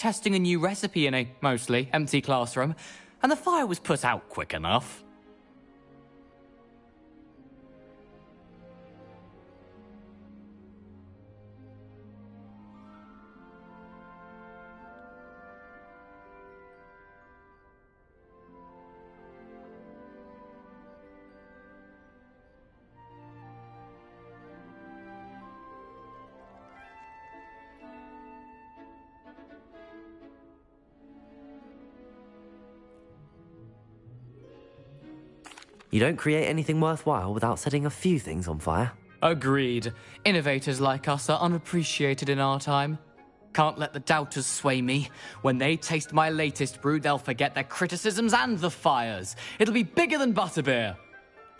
testing a new recipe in a mostly empty classroom, and the fire was put out quick enough. You don't create anything worthwhile without setting a few things on fire. Agreed. Innovators like us are unappreciated in our time. Can't let the doubters sway me. When they taste my latest brew, they'll forget their criticisms and the fires. It'll be bigger than butterbeer.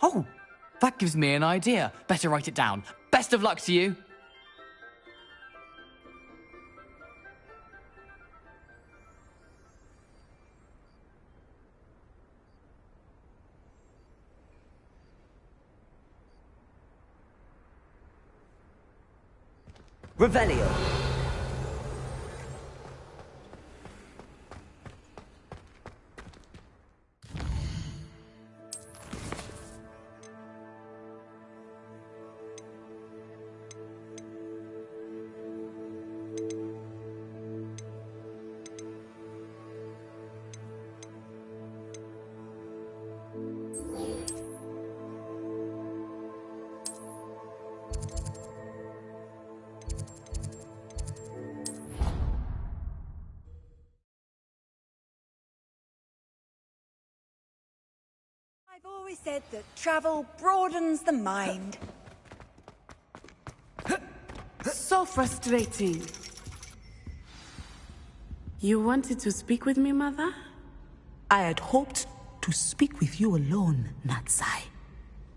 Oh, that gives me an idea. Better write it down. Best of luck to you. Revelio. I've always said that travel broadens the mind. So frustrating. You wanted to speak with me, Mother? I had hoped to speak with you alone, Natsai.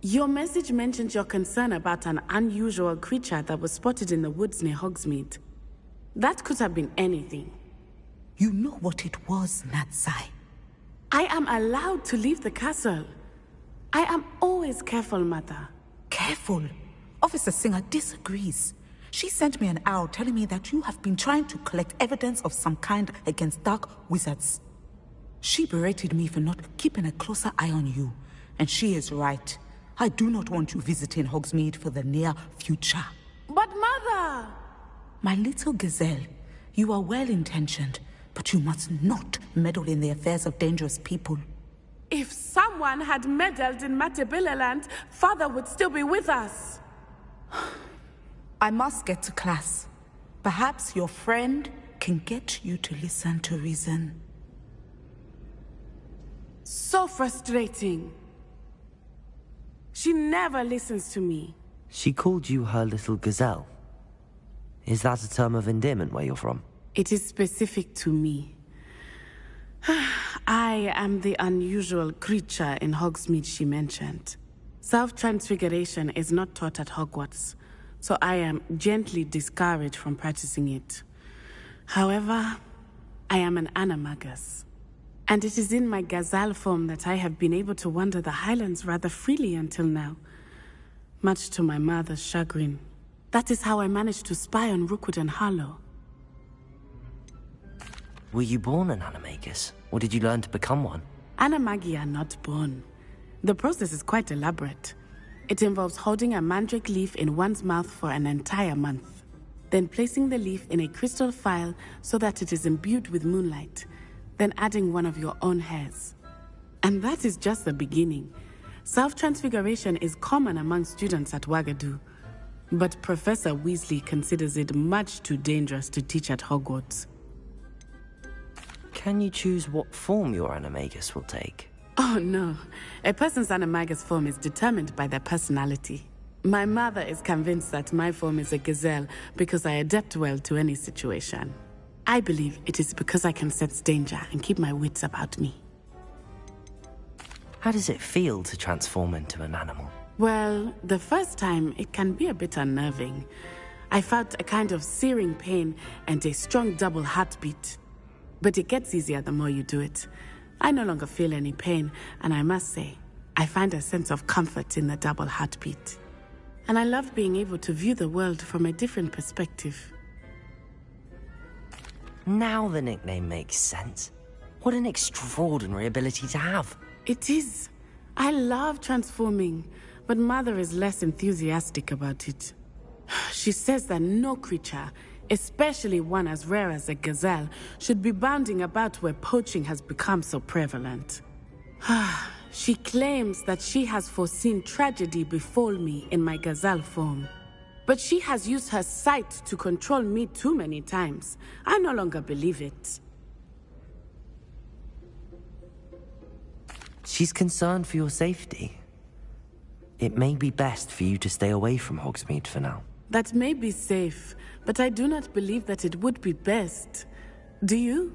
Your message mentioned your concern about an unusual creature that was spotted in the woods near Hogsmeade. That could have been anything. You know what it was, Natsai. I am allowed to leave the castle. I am always careful, Mother. Careful. Officer Singer disagrees. She sent me an owl telling me that you have been trying to collect evidence of some kind against dark wizards. She berated me for not keeping a closer eye on you. And she is right. I do not want you visiting Hogsmeade for the near future. But Mother! My little gazelle, you are well-intentioned, but you must not meddle in the affairs of dangerous people. If someone had meddled in Matabeleland, Father would still be with us. I must get to class. Perhaps your friend can get you to listen to reason. So frustrating. She never listens to me. She called you her little gazelle. Is that a term of endearment where you're from? It is specific to me. I am the unusual creature in Hogsmeade she mentioned. Self-transfiguration is not taught at Hogwarts, so I am gently discouraged from practicing it. However, I am an animagus, and it is in my gazelle form that I have been able to wander the Highlands rather freely until now, much to my mother's chagrin. That is how I managed to spy on Rookwood and Harlow. Were you born an animagus, or did you learn to become one? Animagi are not born. The process is quite elaborate. It involves holding a mandrake leaf in one's mouth for an entire month, then placing the leaf in a crystal phial so that it is imbued with moonlight, then adding one of your own hairs. And that is just the beginning. Self-transfiguration is common among students at Wagadu, but Professor Weasley considers it much too dangerous to teach at Hogwarts. Can you choose what form your animagus will take? Oh no, a person's animagus form is determined by their personality. My mother is convinced that my form is a gazelle because I adapt well to any situation. I believe it is because I can sense danger and keep my wits about me. How does it feel to transform into an animal? Well, the first time it can be a bit unnerving. I felt a kind of searing pain and a strong double heartbeat. But it gets easier the more you do it. I no longer feel any pain, and I must say, I find a sense of comfort in the double heartbeat. And I love being able to view the world from a different perspective. Now the nickname makes sense. What an extraordinary ability to have. It is. I love transforming, but Mother is less enthusiastic about it. She says that no creature, especially one as rare as a gazelle, should be bounding about where poaching has become so prevalent. She claims that she has foreseen tragedy befall me in my gazelle form. But she has used her sight to control me too many times. I no longer believe it. She's concerned for your safety. It may be best for you to stay away from Hogsmeade for now. That may be safe, but I do not believe that it would be best. Do you?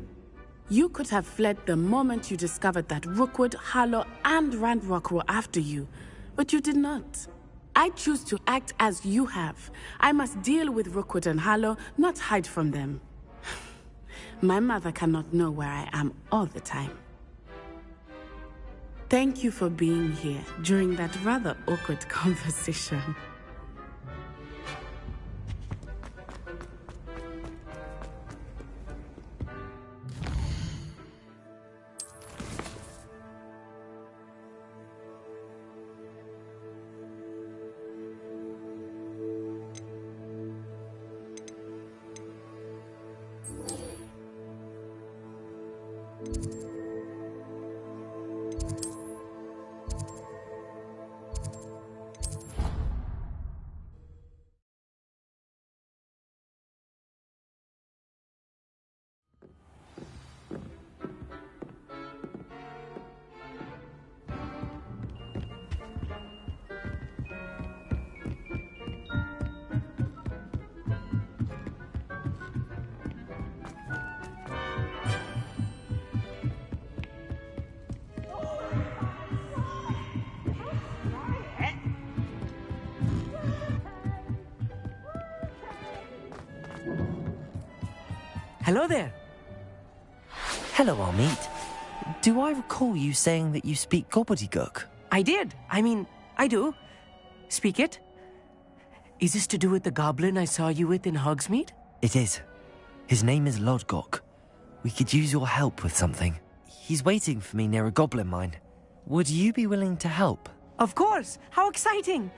You could have fled the moment you discovered that Rookwood, Harlow, and Ranrock were after you, but you did not. I choose to act as you have. I must deal with Rookwood and Harlow, not hide from them. My mother cannot know where I am all the time. Thank you for being here during that rather awkward conversation. Hello there. Hello, Armeet. Do I recall you saying that you speak gobbledygook? I did. I do. Speak it. Is this to do with the goblin I saw you with in Hogsmeade? It is. His name is Lodgok. We could use your help with something. He's waiting for me near a goblin mine. Would you be willing to help? Of course. How exciting.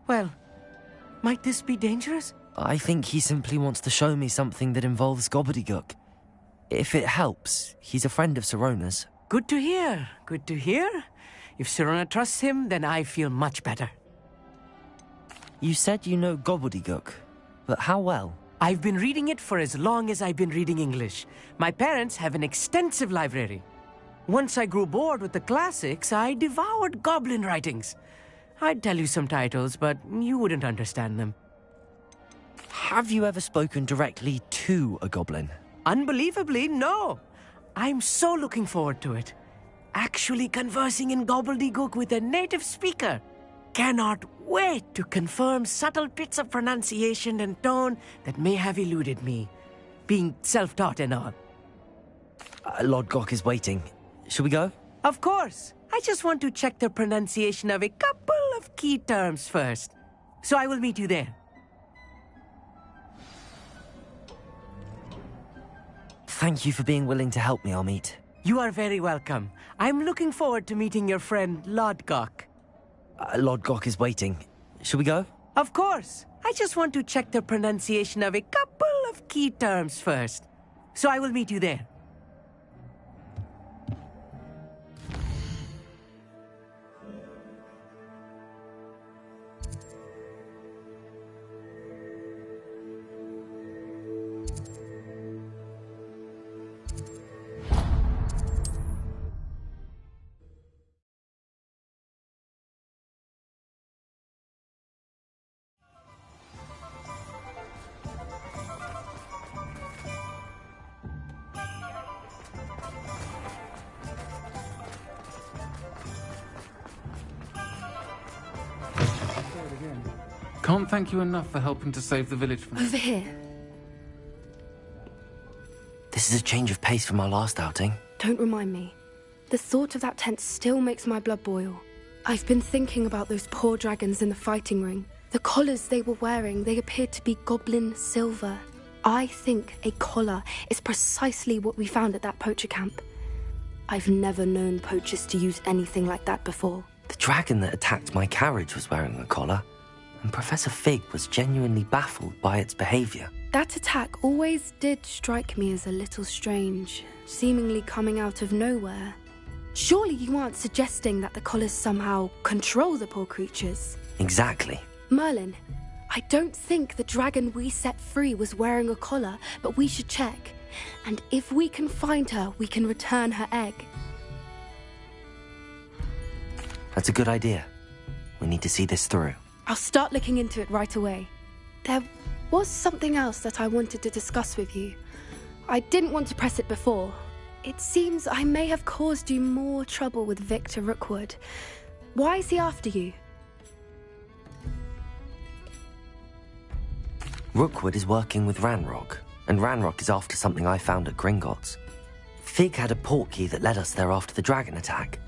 Well, might this be dangerous? I think he simply wants to show me something that involves gobbledygook. If it helps, he's a friend of Sirona's. Good to hear. Good to hear. If Sirona trusts him, then I feel much better. You said you know gobbledygook, but how well? I've been reading it for as long as I've been reading English. My parents have an extensive library. Once I grew bored with the classics, I devoured goblin writings. I'd tell you some titles, but you wouldn't understand them. Have you ever spoken directly to a goblin? Unbelievably, no. I'm so looking forward to it. Actually conversing in gobbledygook with a native speaker. Cannot wait to confirm subtle bits of pronunciation and tone that may have eluded me, being self-taught and all. Lodgok is waiting. Shall we go? Of course. I just want to check the pronunciation of a couple of key terms first. So I will meet you there. Thank you for being willing to help me, Armeet. You are very welcome. I'm looking forward to meeting your friend, Lodgok. Lodgok is waiting. Shall we go? Of course. I just want to check the pronunciation of a couple of key terms first. So I will meet you there. Can't thank you enough for helping to save the village from... Over here. This is a change of pace from our last outing. Don't remind me. The thought of that tent still makes my blood boil. I've been thinking about those poor dragons in the fighting ring. The collars they were wearing, they appeared to be goblin silver. I think a collar is precisely what we found at that poacher camp. I've never known poachers to use anything like that before. The dragon that attacked my carriage was wearing a collar, and Professor Fig was genuinely baffled by its behavior. That attack always did strike me as a little strange, seemingly coming out of nowhere. Surely you aren't suggesting that the collars somehow control the poor creatures? Exactly. Merlin, I don't think the dragon we set free was wearing a collar, but we should check. And if we can find her, we can return her egg. That's a good idea. We need to see this through. I'll start looking into it right away. There was something else that I wanted to discuss with you. I didn't want to press it before. It seems I may have caused you more trouble with Victor Rookwood. Why is he after you? Rookwood is working with Ranrock, and Ranrock is after something I found at Gringotts. Fig had a portkey that led us there after the dragon attack.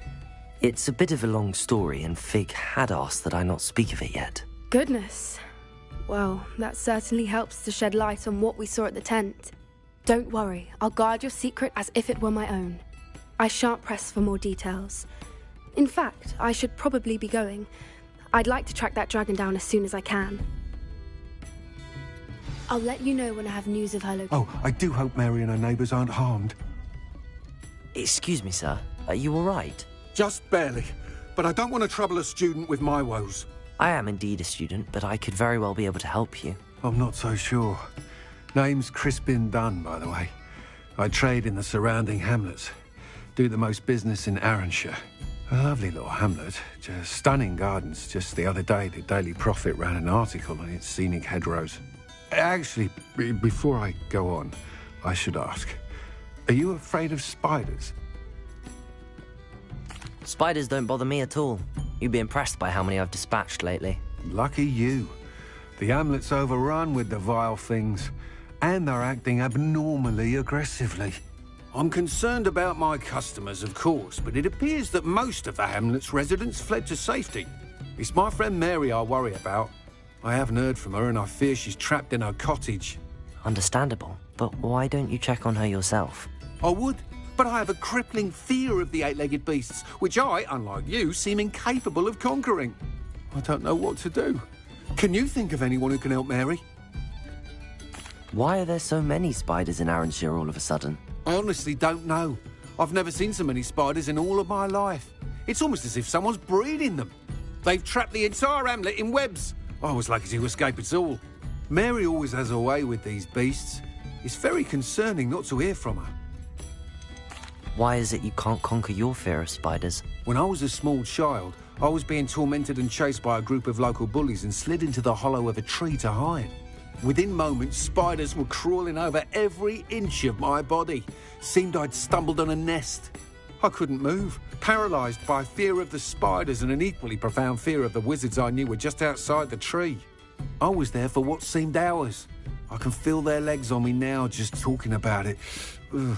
It's a bit of a long story, and Fig had asked that I not speak of it yet. Goodness. Well, that certainly helps to shed light on what we saw at the tent. Don't worry, I'll guard your secret as if it were my own. I shan't press for more details. In fact, I should probably be going. I'd like to track that dragon down as soon as I can. I'll let you know when I have news of her location. Oh, I do hope Mary and her neighbours aren't harmed. Excuse me, sir. Are you all right? Just barely. But I don't want to trouble a student with my woes. I am indeed a student, but I could very well be able to help you. I'm not so sure. Name's Crispin Dunn, by the way. I trade in the surrounding hamlets. Do the most business in Arranshire. A lovely little hamlet. Just stunning gardens. Just the other day, the Daily Prophet ran an article on its scenic hedgerows. Actually, before I go on, I should ask, are you afraid of spiders? Spiders don't bother me at all. You'd be impressed by how many I've dispatched lately. Lucky you. The hamlet's overrun with the vile things, and they're acting abnormally aggressively. I'm concerned about my customers, of course, but it appears that most of the hamlet's residents fled to safety. It's my friend Mary I worry about. I haven't heard from her, and I fear she's trapped in her cottage. Understandable, but why don't you check on her yourself? I would, but I have a crippling fear of the eight-legged beasts, which I, unlike you, seem incapable of conquering. I don't know what to do. Can you think of anyone who can help Mary? Why are there so many spiders in Arranshire all of a sudden? I honestly don't know. I've never seen so many spiders in all of my life. It's almost as if someone's breeding them. They've trapped the entire hamlet in webs. I was lucky to escape it all. Mary always has a way with these beasts. It's very concerning not to hear from her. Why is it you can't conquer your fear of spiders? When I was a small child, I was being tormented and chased by a group of local bullies and slid into the hollow of a tree to hide. Within moments, spiders were crawling over every inch of my body. Seemed I'd stumbled on a nest. I couldn't move, paralysed by fear of the spiders and an equally profound fear of the wizards I knew were just outside the tree. I was there for what seemed hours. I can feel their legs on me now just talking about it. Ugh.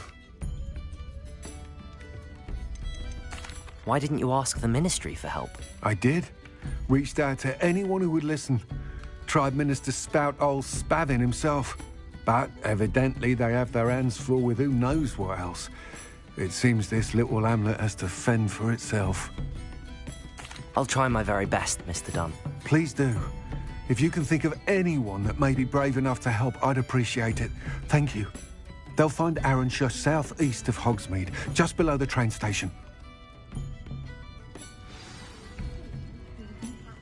Why didn't you ask the ministry for help? I did. Reached out to anyone who would listen. Tried Minister Spout old Spavin himself. But evidently they have their hands full with who knows what else. It seems this little hamlet has to fend for itself. I'll try my very best, Mr. Dunn. Please do. If you can think of anyone that may be brave enough to help, I'd appreciate it. Thank you. They'll find Arranshire southeast of Hogsmeade, just below the train station.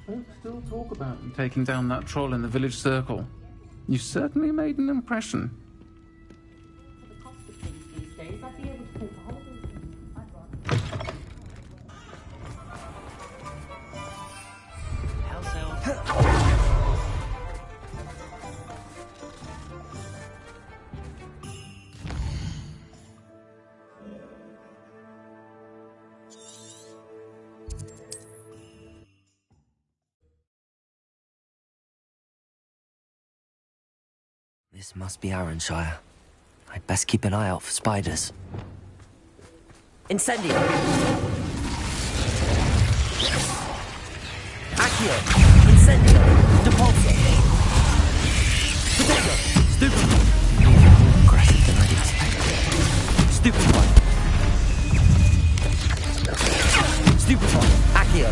Folks still talk about you taking down that troll in the village circle. You certainly made an impression. This must be Arranshire. I'd best keep an eye out for spiders. Incendio! Accio! Incendio! Depulso! Potato! Stupid! Stupefy. Stupefy. Accio.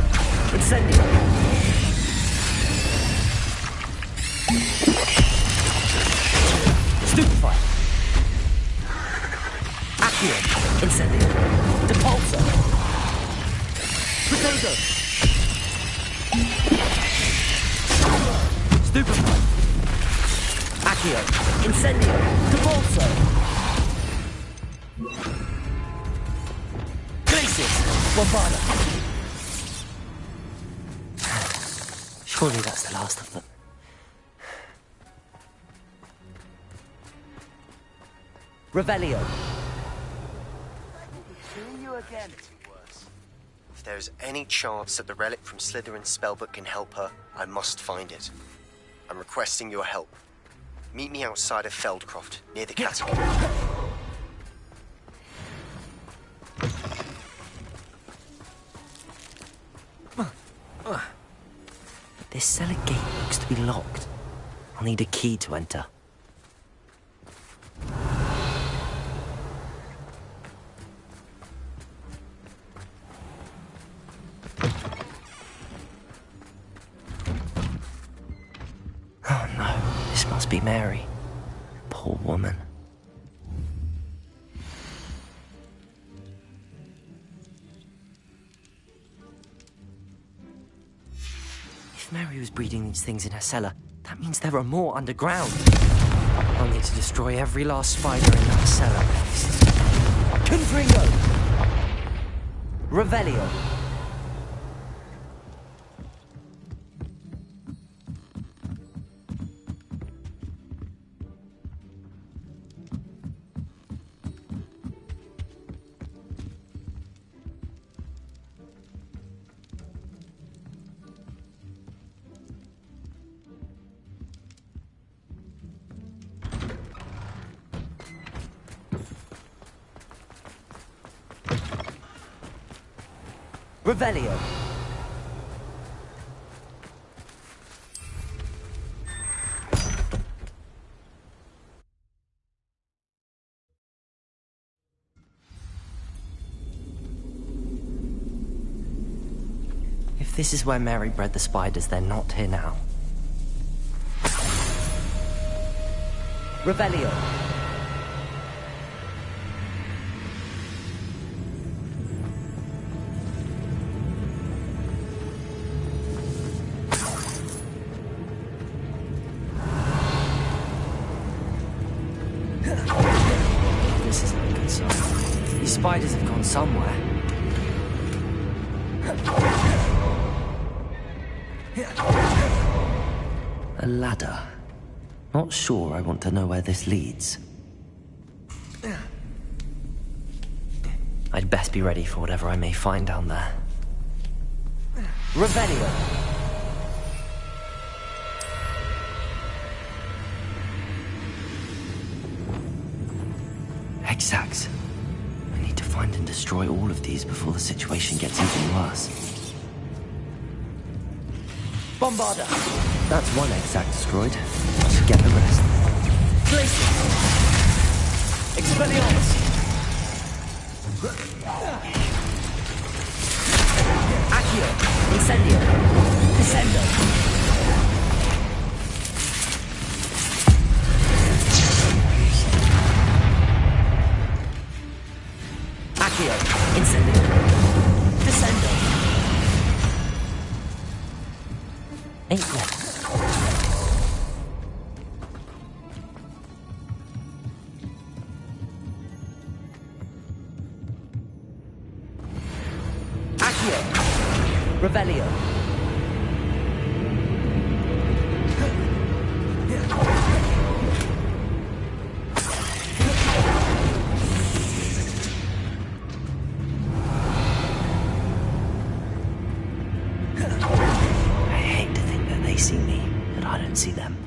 Incendio. Stupefy. Accio. Incendio. Depulso. Potato. Stupefy. Accio. Incendio. Depulso. Glacius. Bombarda. Surely that's the last of them. Revelio. Seeing you again. If there's any chance that the relic from Slytherin's spellbook can help her, I must find it. I'm requesting your help. Meet me outside of Feldcroft, near the catacomb. This cellar gate looks to be locked. I'll need a key to enter. Oh no, this must be Mary. Poor woman. If Mary was breeding these things in her cellar, that means there are more underground. I'll need to destroy every last spider in that cellar. Confringo! Revelio. Revelio. If this is where Mary bred the spiders, they're not here now. Revelio. This isn't a good sign. These spiders have gone somewhere. A ladder. Not sure I want to know where this leads. I'd best be ready for whatever I may find down there. Revelio. Exacts. I need to find and destroy all of these before the situation gets even worse. Bombarda! That's one exact destroyed. I should get the rest. Glacius! Expelliarmus! Accio! Incendio! Descendo! Accio, Incendio, Descendo. Ain't left. Accio, Revelio. See me, but I don't see them.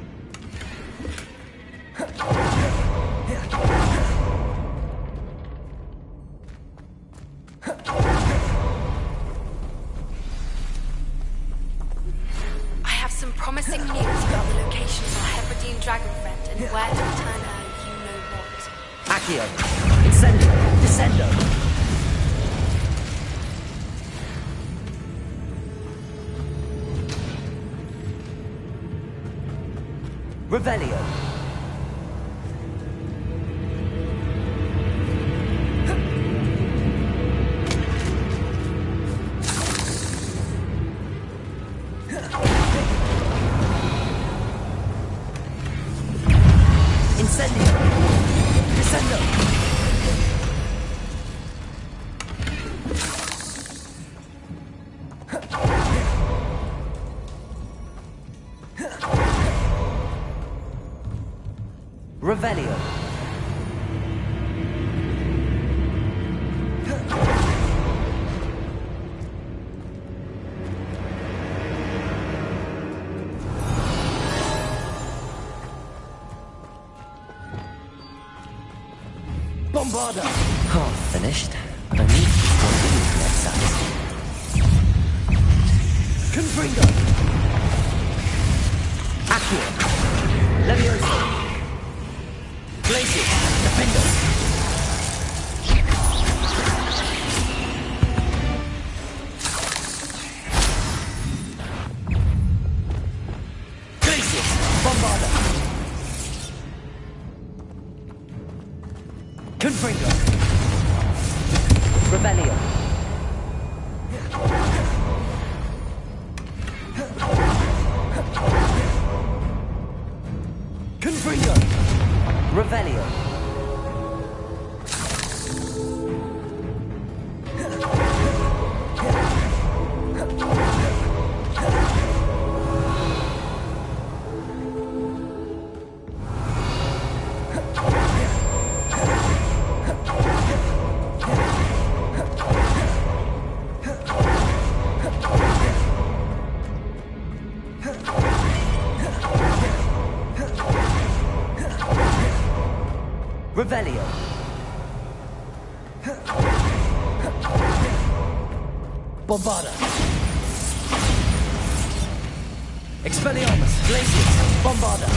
I have some promising news about the location of our Hebridean dragon friend and where to return her, you know what. Accio, Incendio. Descendo. Revelio. Incendio. Descendo. Revelio. Bombarda. Half finished. I need one minute next size. Confringo. Accio. Levioso. Glacius. Defendo. Glacius. Bombarda. Confringo. Revelio. Confringo. Revelio. Revelio. Bombarda. Expelliarmus. Glacius. Bombarda.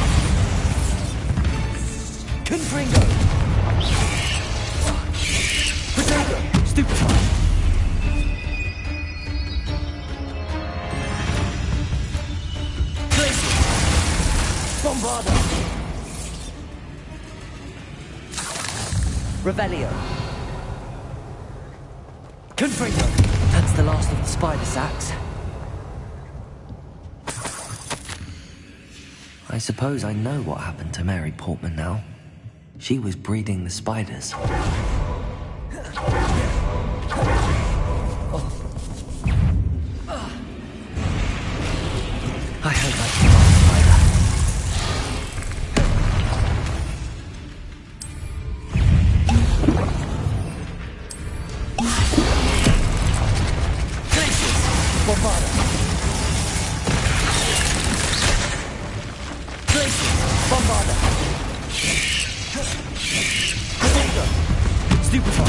Confringo. Protego. Stupefy. Glacius. Bombarda. Revelio. Confringo. That's the last of the spider sacks. I suppose I know what happened to Mary Portman now. She was breeding the spiders. I hope I can find a spider. Bombarda. Glacius. Bombarda. Protego. Stupefy.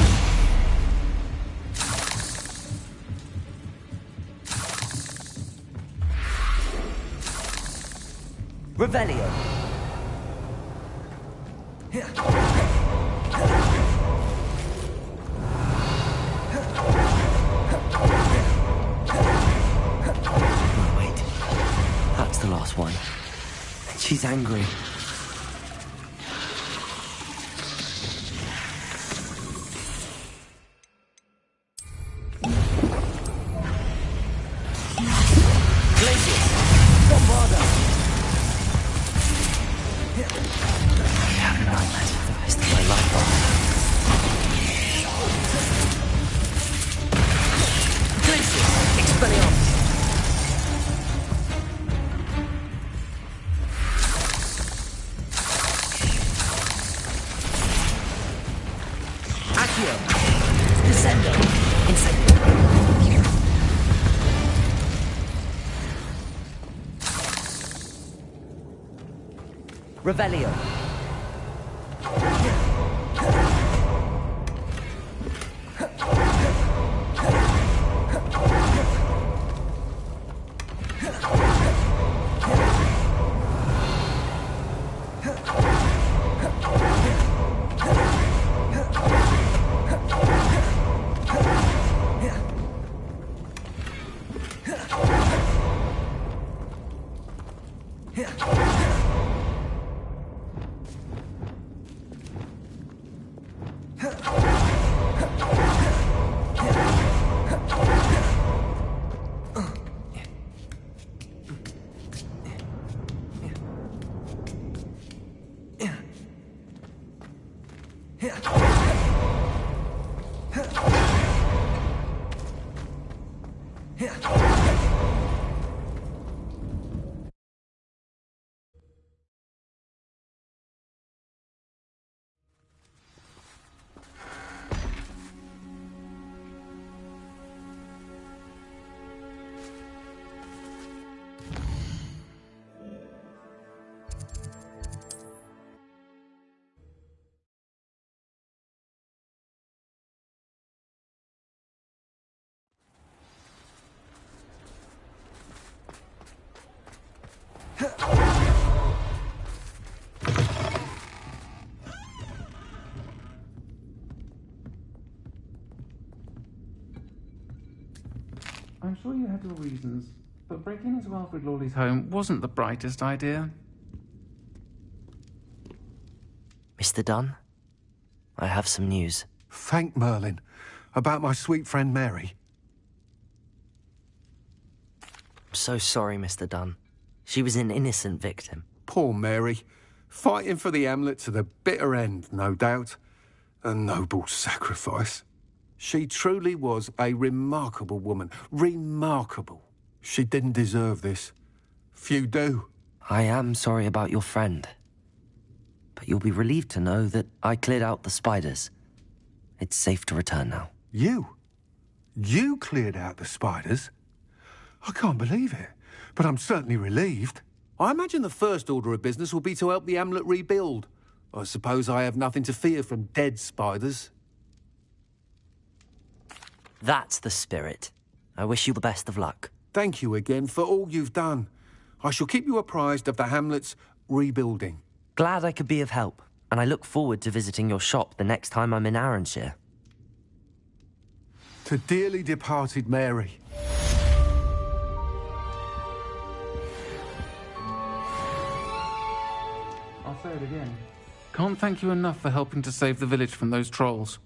Revelio. The last one. She's angry. Glacius. Bombarda. I have nightmares for the rest of my life. Glacius. Expelliarmus. Descendo. Incendio. Revelio. I'm sure you had your reasons, but breaking into Alfred Lawley's home wasn't the brightest idea. Mr. Dunn, I have some news. Thank Merlin. About my sweet friend Mary. I'm so sorry, Mr. Dunn. She was an innocent victim. Poor Mary. Fighting for the Hamlet to the bitter end, no doubt. A noble sacrifice. She truly was a remarkable woman. Remarkable. She didn't deserve this. Few do. I am sorry about your friend. But you'll be relieved to know that I cleared out the spiders. It's safe to return now. You? You cleared out the spiders? I can't believe it, but I'm certainly relieved. I imagine the first order of business will be to help the Hamlet rebuild. I suppose I have nothing to fear from dead spiders. That's the spirit. I wish you the best of luck. Thank you again for all you've done. I shall keep you apprised of the Hamlet's rebuilding. Glad I could be of help, and I look forward to visiting your shop the next time I'm in Arranshire. To dearly departed Mary. I'll say it again. Can't thank you enough for helping to save the village from those trolls.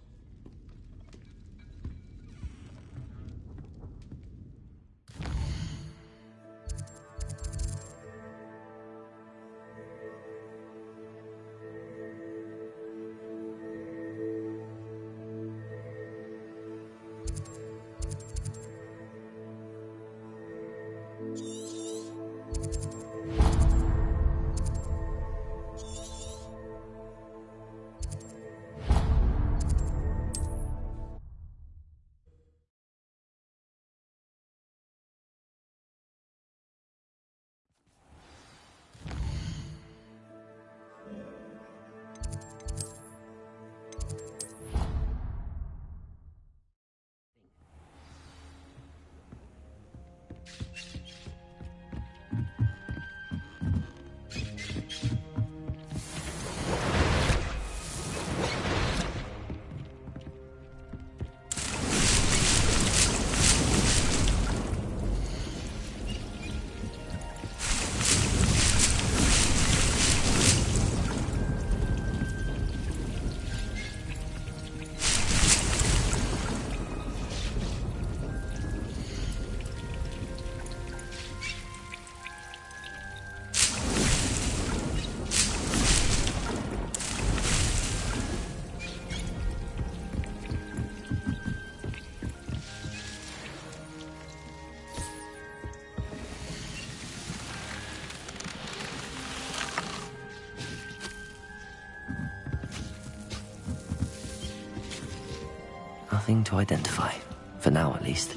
Nothing to identify, for now at least.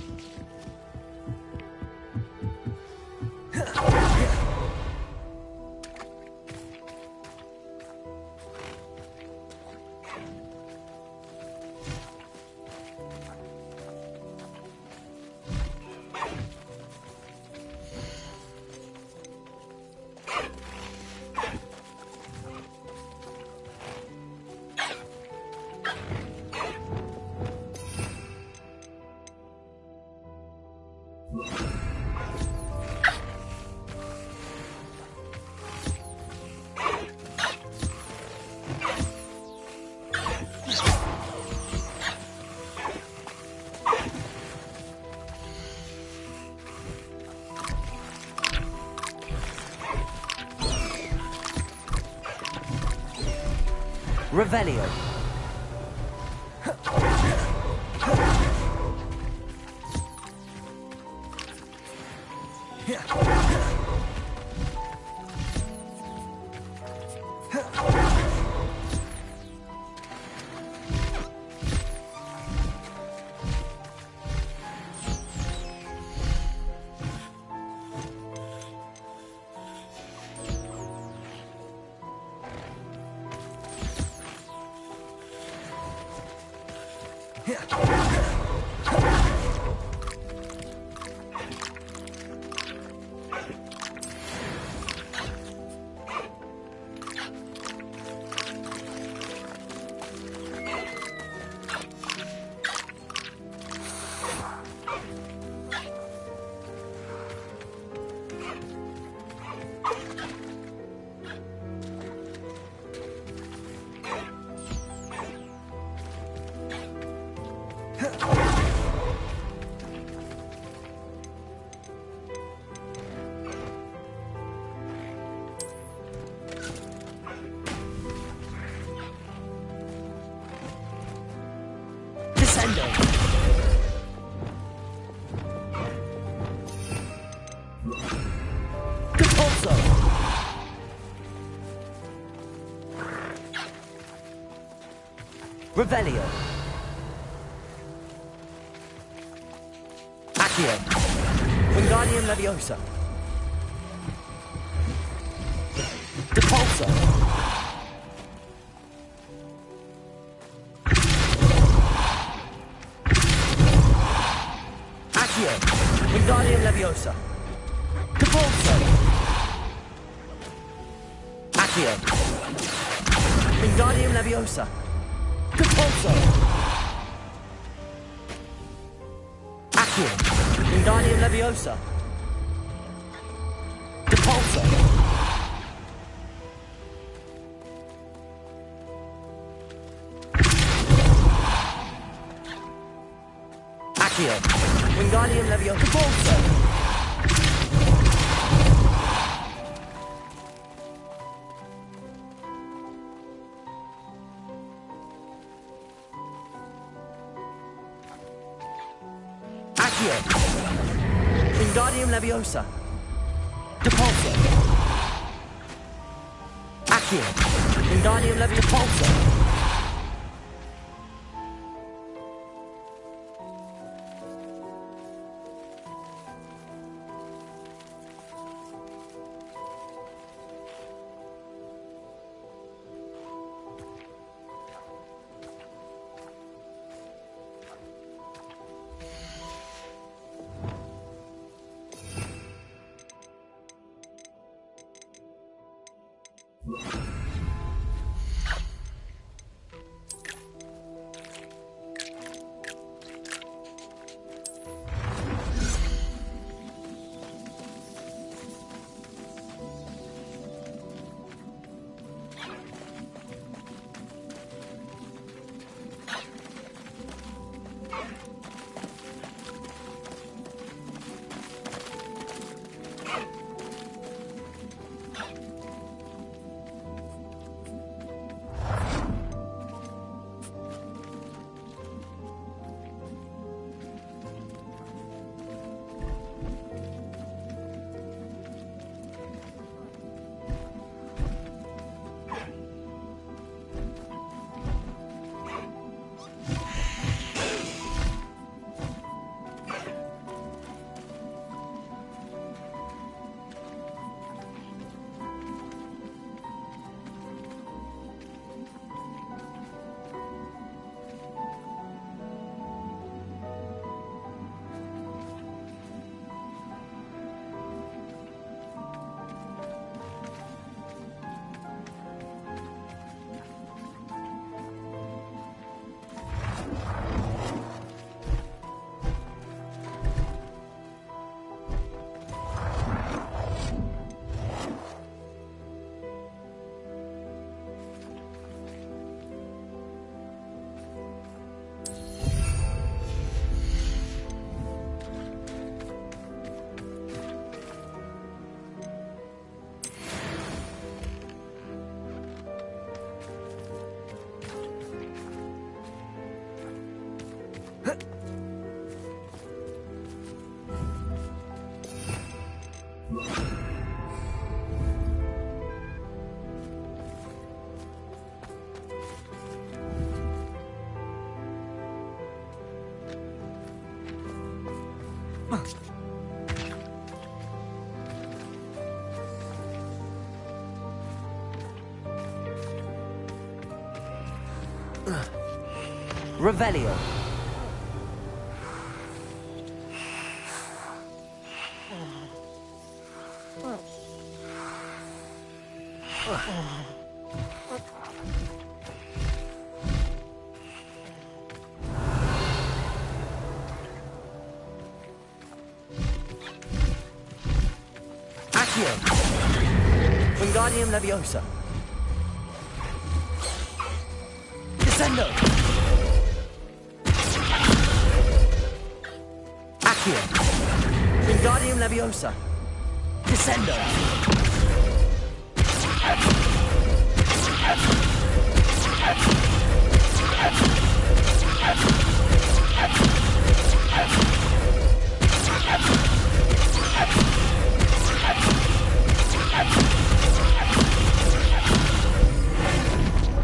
Revelio. Revelio. Accio. Wingardium Leviosa. Depulso. Accio. Wingardium Leviosa. Depulso. Accio. Wingardium Leviosa. Depulso. Accio. Wingardium Leviosa. Depulso. Accio. Wingardium Leviosa. Depulso. Wingardium Leviosa. Depulso. Accio. Wingardium Leviosa. Depulso. Revelio. Accio. Wingardium Leviosa. Descendo. Accio. Wingardium Leviosa. Descendo.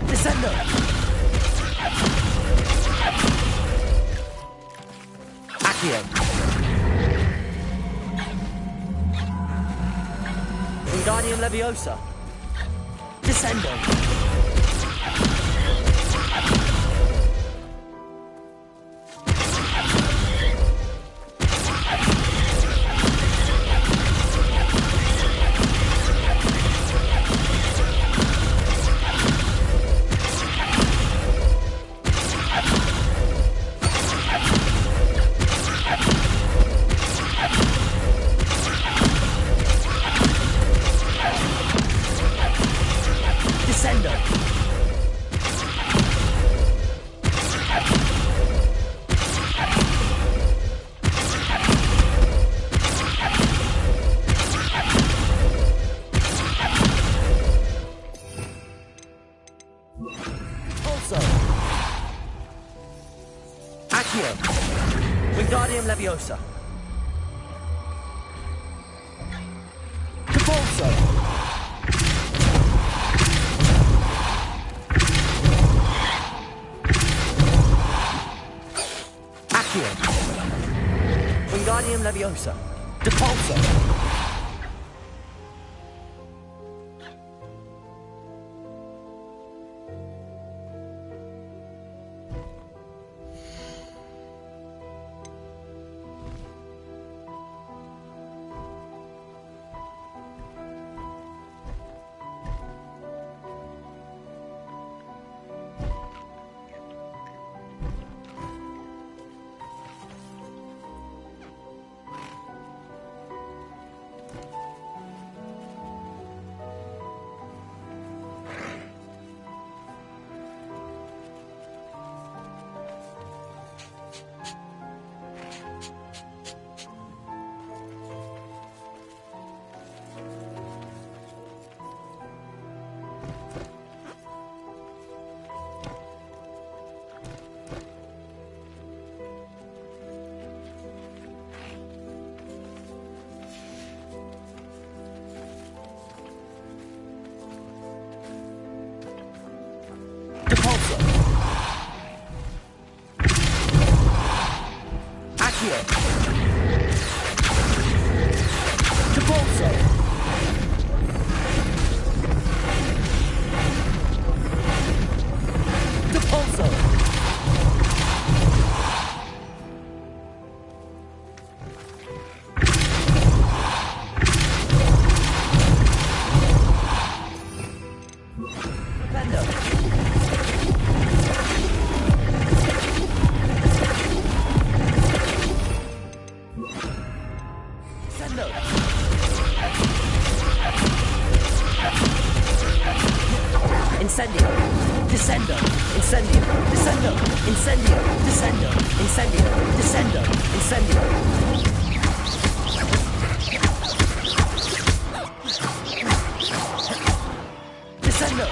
Descendo. Accio. Wingardium Leviosa. Descendo. Descendo. Also. Accio. Wingardium Leviosa. Capolso. Accio. Wingardium Leviosa. Depulso. Depulso. Accio. Depulso. Depulso. Defendo. Descendo. Incendio. Descendo. Incendio. Descendo. Incendio. Descendo. Incendio. Descendo. Incendio. Descendo.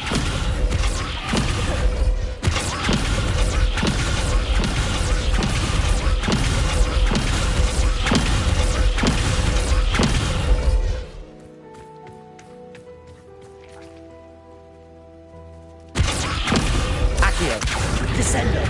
Accio. Descendo.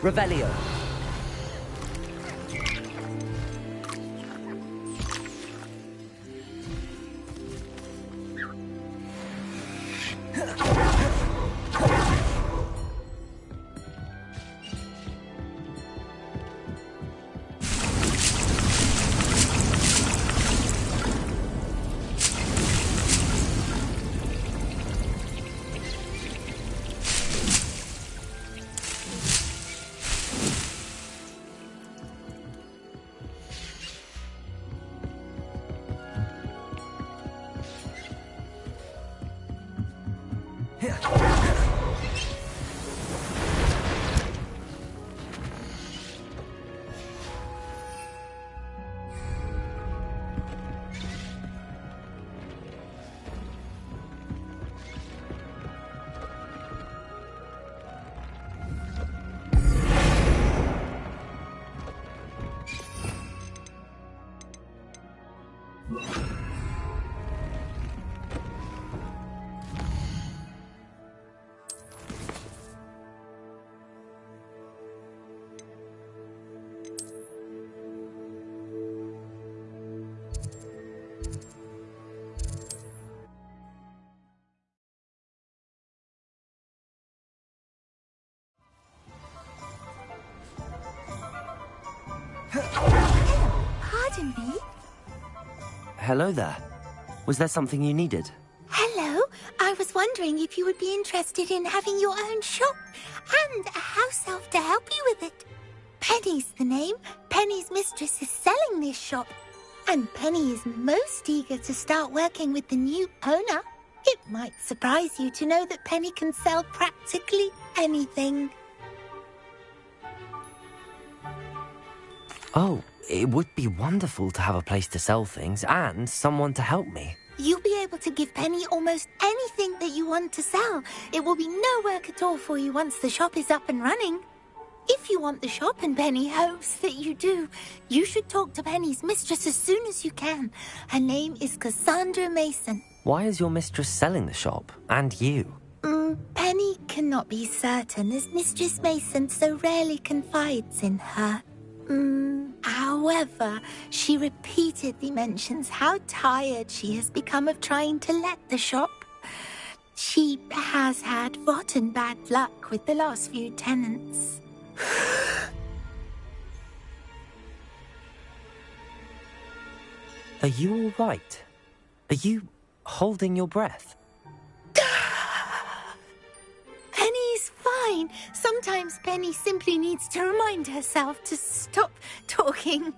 Revelio. Pardon me? Hello there. Was there something you needed? Hello. I was wondering if you would be interested in having your own shop and a house elf to help you with it. Penny's the name. Penny's mistress is selling this shop. And Penny is most eager to start working with the new owner. It might surprise you to know that Penny can sell practically anything. Oh, it would be wonderful to have a place to sell things and someone to help me. You'll be able to give Penny almost anything that you want to sell. It will be no work at all for you once the shop is up and running. If you want the shop and Penny hopes that you do, you should talk to Penny's mistress as soon as you can. Her name is Cassandra Mason. Why is your mistress selling the shop? And you? Penny cannot be certain as Mistress Mason so rarely confides in her. Our However, she repeatedly mentions how tired she has become of trying to let the shop. She has had rotten bad luck with the last few tenants. Are you all right? Are you holding your breath? Penny's fine. Sometimes Penny simply needs to remind herself to stop talking.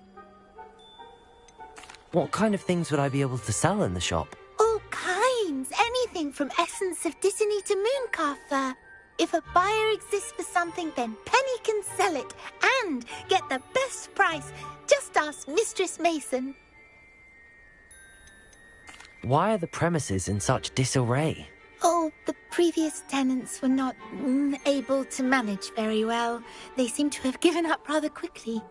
What kind of things would I be able to sell in the shop? All kinds. Anything from essence of Disney to mooncalf fur. If a buyer exists for something, then Penny can sell it and get the best price. Just ask Mistress Mason. Why are the premises in such disarray? Oh, the previous tenants were not able to manage very well. They seem to have given up rather quickly.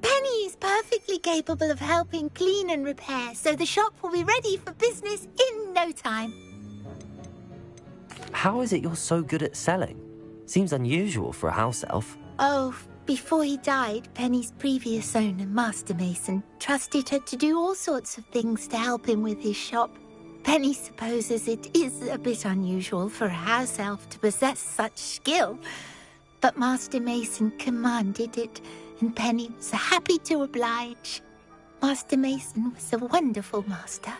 Penny is perfectly capable of helping clean and repair, so the shop will be ready for business in no time. How is it you're so good at selling? Seems unusual for a house elf. Oh, before he died, Penny's previous owner, Master Mason, trusted her to do all sorts of things to help him with his shop. Penny supposes it is a bit unusual for a house elf to possess such skill, but Master Mason commanded it, and Penny was happy to oblige. Master Mason was a wonderful master.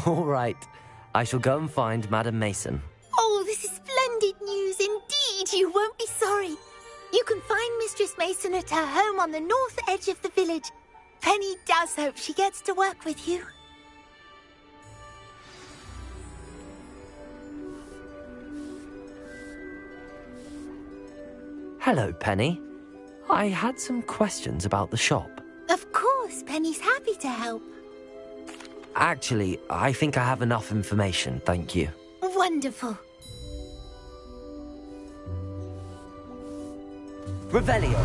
All right. I shall go and find Madam Mason. Oh, this is splendid news indeed. You won't be sorry. You can find Mistress Mason at her home on the north edge of the village. Penny does hope she gets to work with you. Hello, Penny. I had some questions about the shop. Of course, Penny's happy to help. Actually, I think I have enough information, thank you. Wonderful. Revelio.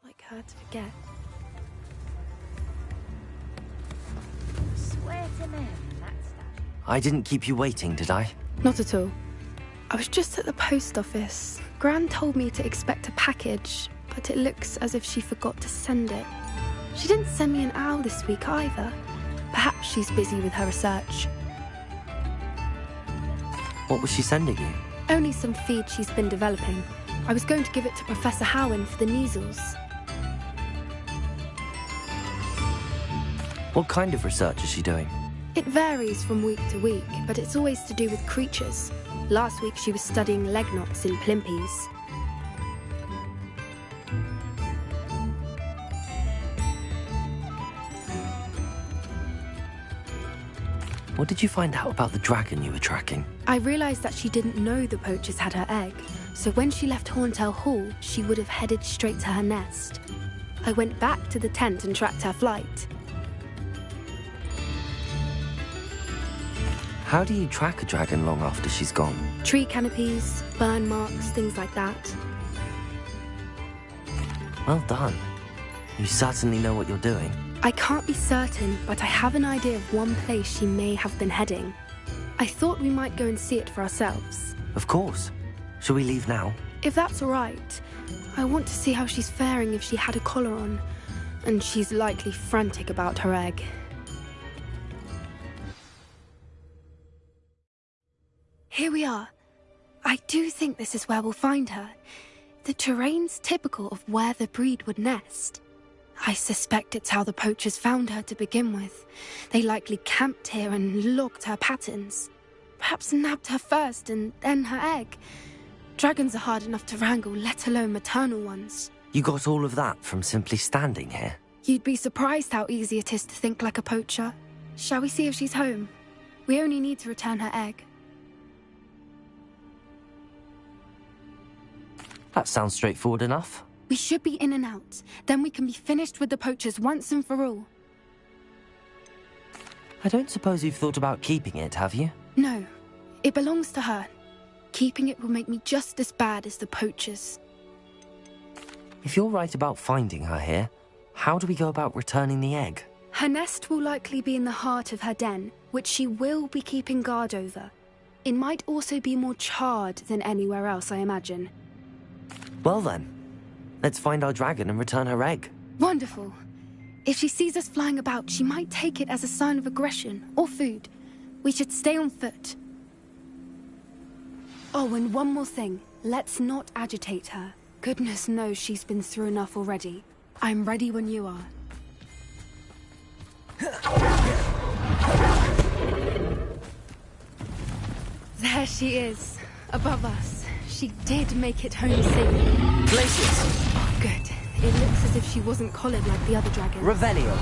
Like her to forget. Swear to Mary, that's that. I didn't keep you waiting, did I? Not at all. I was just at the post office. Gran told me to expect a package, but it looks as if she forgot to send it. She didn't send me an owl this week either. Perhaps she's busy with her research. What was she sending you? Only some feed she's been developing. I was going to give it to Professor Howen for the measles. What kind of research is she doing? It varies from week to week, but it's always to do with creatures. Last week she was studying leg knots in plimpies. What did you find out about the dragon you were tracking? I realized that she didn't know the poachers had her egg, so when she left Horntail Hall, she would have headed straight to her nest. I went back to the tent and tracked her flight. How do you track a dragon long after she's gone? Tree canopies, burn marks, things like that. Well done. You certainly know what you're doing. I can't be certain, but I have an idea of one place she may have been heading. I thought we might go and see it for ourselves. Of course. Shall we leave now? If that's all right. I want to see how she's faring if she had a collar on. And she's likely frantic about her egg. Here we are. I do think this is where we'll find her. The terrain's typical of where the breed would nest. I suspect it's how the poachers found her to begin with. They likely camped here and logged her patterns. Perhaps nabbed her first and then her egg. Dragons are hard enough to wrangle, let alone maternal ones. You got all of that from simply standing here? You'd be surprised how easy it is to think like a poacher. Shall we see if she's home? We only need to return her egg. That sounds straightforward enough. We should be in and out. Then we can be finished with the poachers once and for all. I don't suppose you've thought about keeping it, have you? No. It belongs to her. Keeping it will make me just as bad as the poachers. If you're right about finding her here, how do we go about returning the egg? Her nest will likely be in the heart of her den, which she will be keeping guard over. It might also be more charred than anywhere else, I imagine. Well then, let's find our dragon and return her egg. Wonderful. If she sees us flying about, she might take it as a sign of aggression or food. We should stay on foot. Oh, and one more thing. Let's not agitate her. Goodness knows she's been through enough already. I'm ready when you are. There she is, above us. She did make it home safely. Glacius! Oh, good. It looks as if she wasn't collared like the other dragons. Revelio!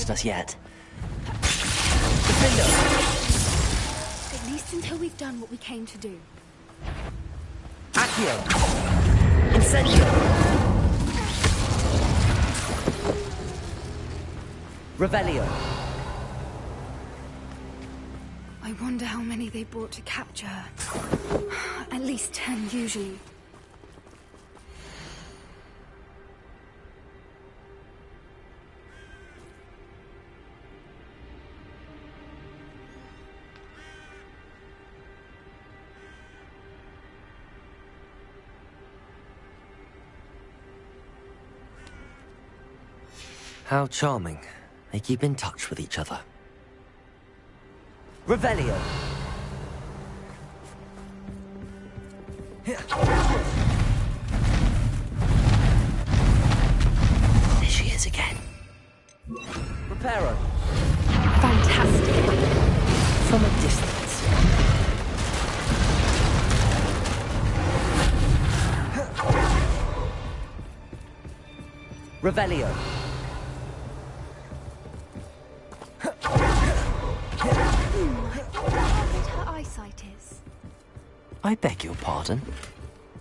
Us yet. At least until we've done what we came to do. Accio! Incendio! Revelio! I wonder how many they brought to capture her. At least 10 usually. How charming. They keep in touch with each other. Revelio! There she is again. Reparo. Fantastic. From a distance. Revelio. Her eyesight is. I beg your pardon?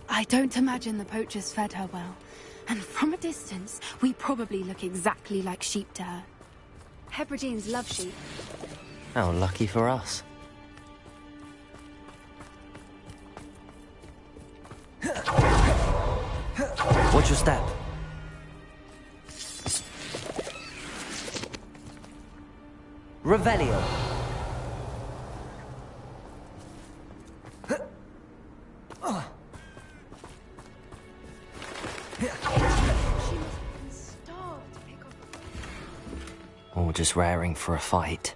I don't imagine the poachers fed her well. And from a distance, we probably look exactly like sheep to her. Hebrideans love sheep. How lucky for us. Watch your step. Revelio. Or just raring for a fight.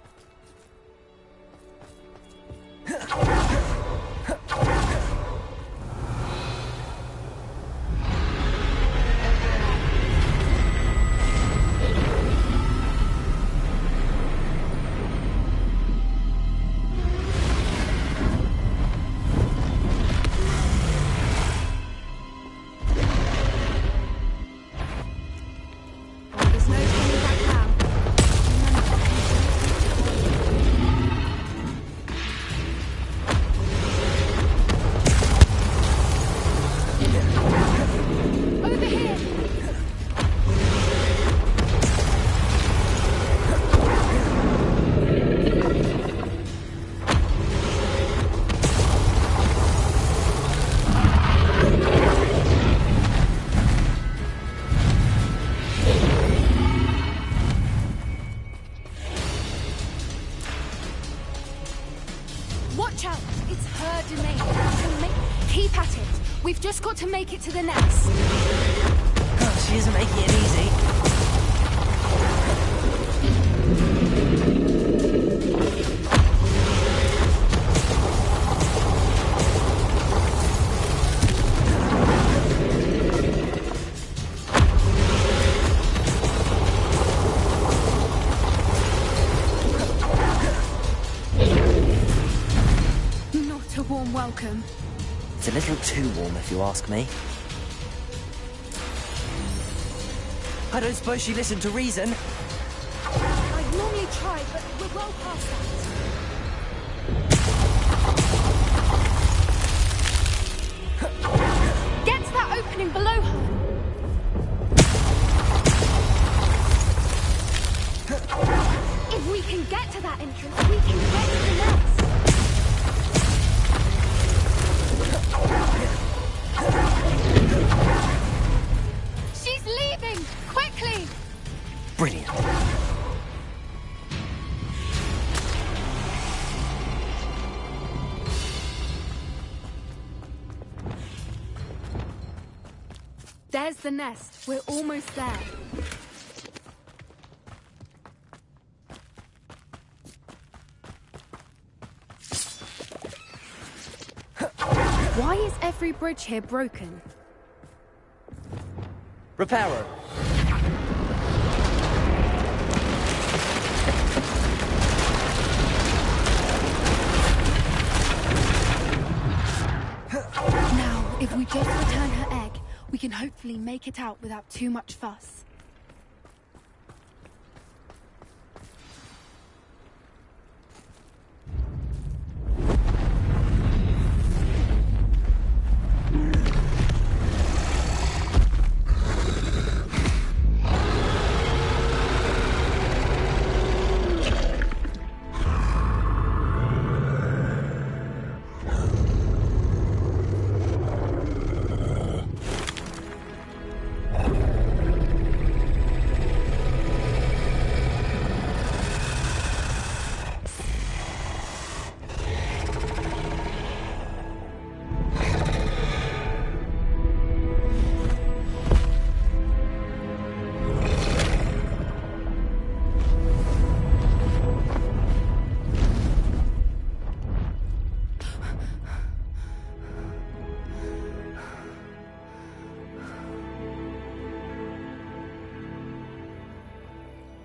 We've just got to make it to the nest. Oh, she isn't making it easy. Not a warm welcome. It's a little too warm, if you ask me. I don't suppose she listened to reason. I'd normally try, but we're well past that. Get to that opening below her. If we can get to that entrance, we can get to the nest. She's leaving! Quickly! Brilliant. There's the nest. We're almost there. Why is every bridge here broken? Repairer. Now, if we just return her egg, we can hopefully make it out without too much fuss.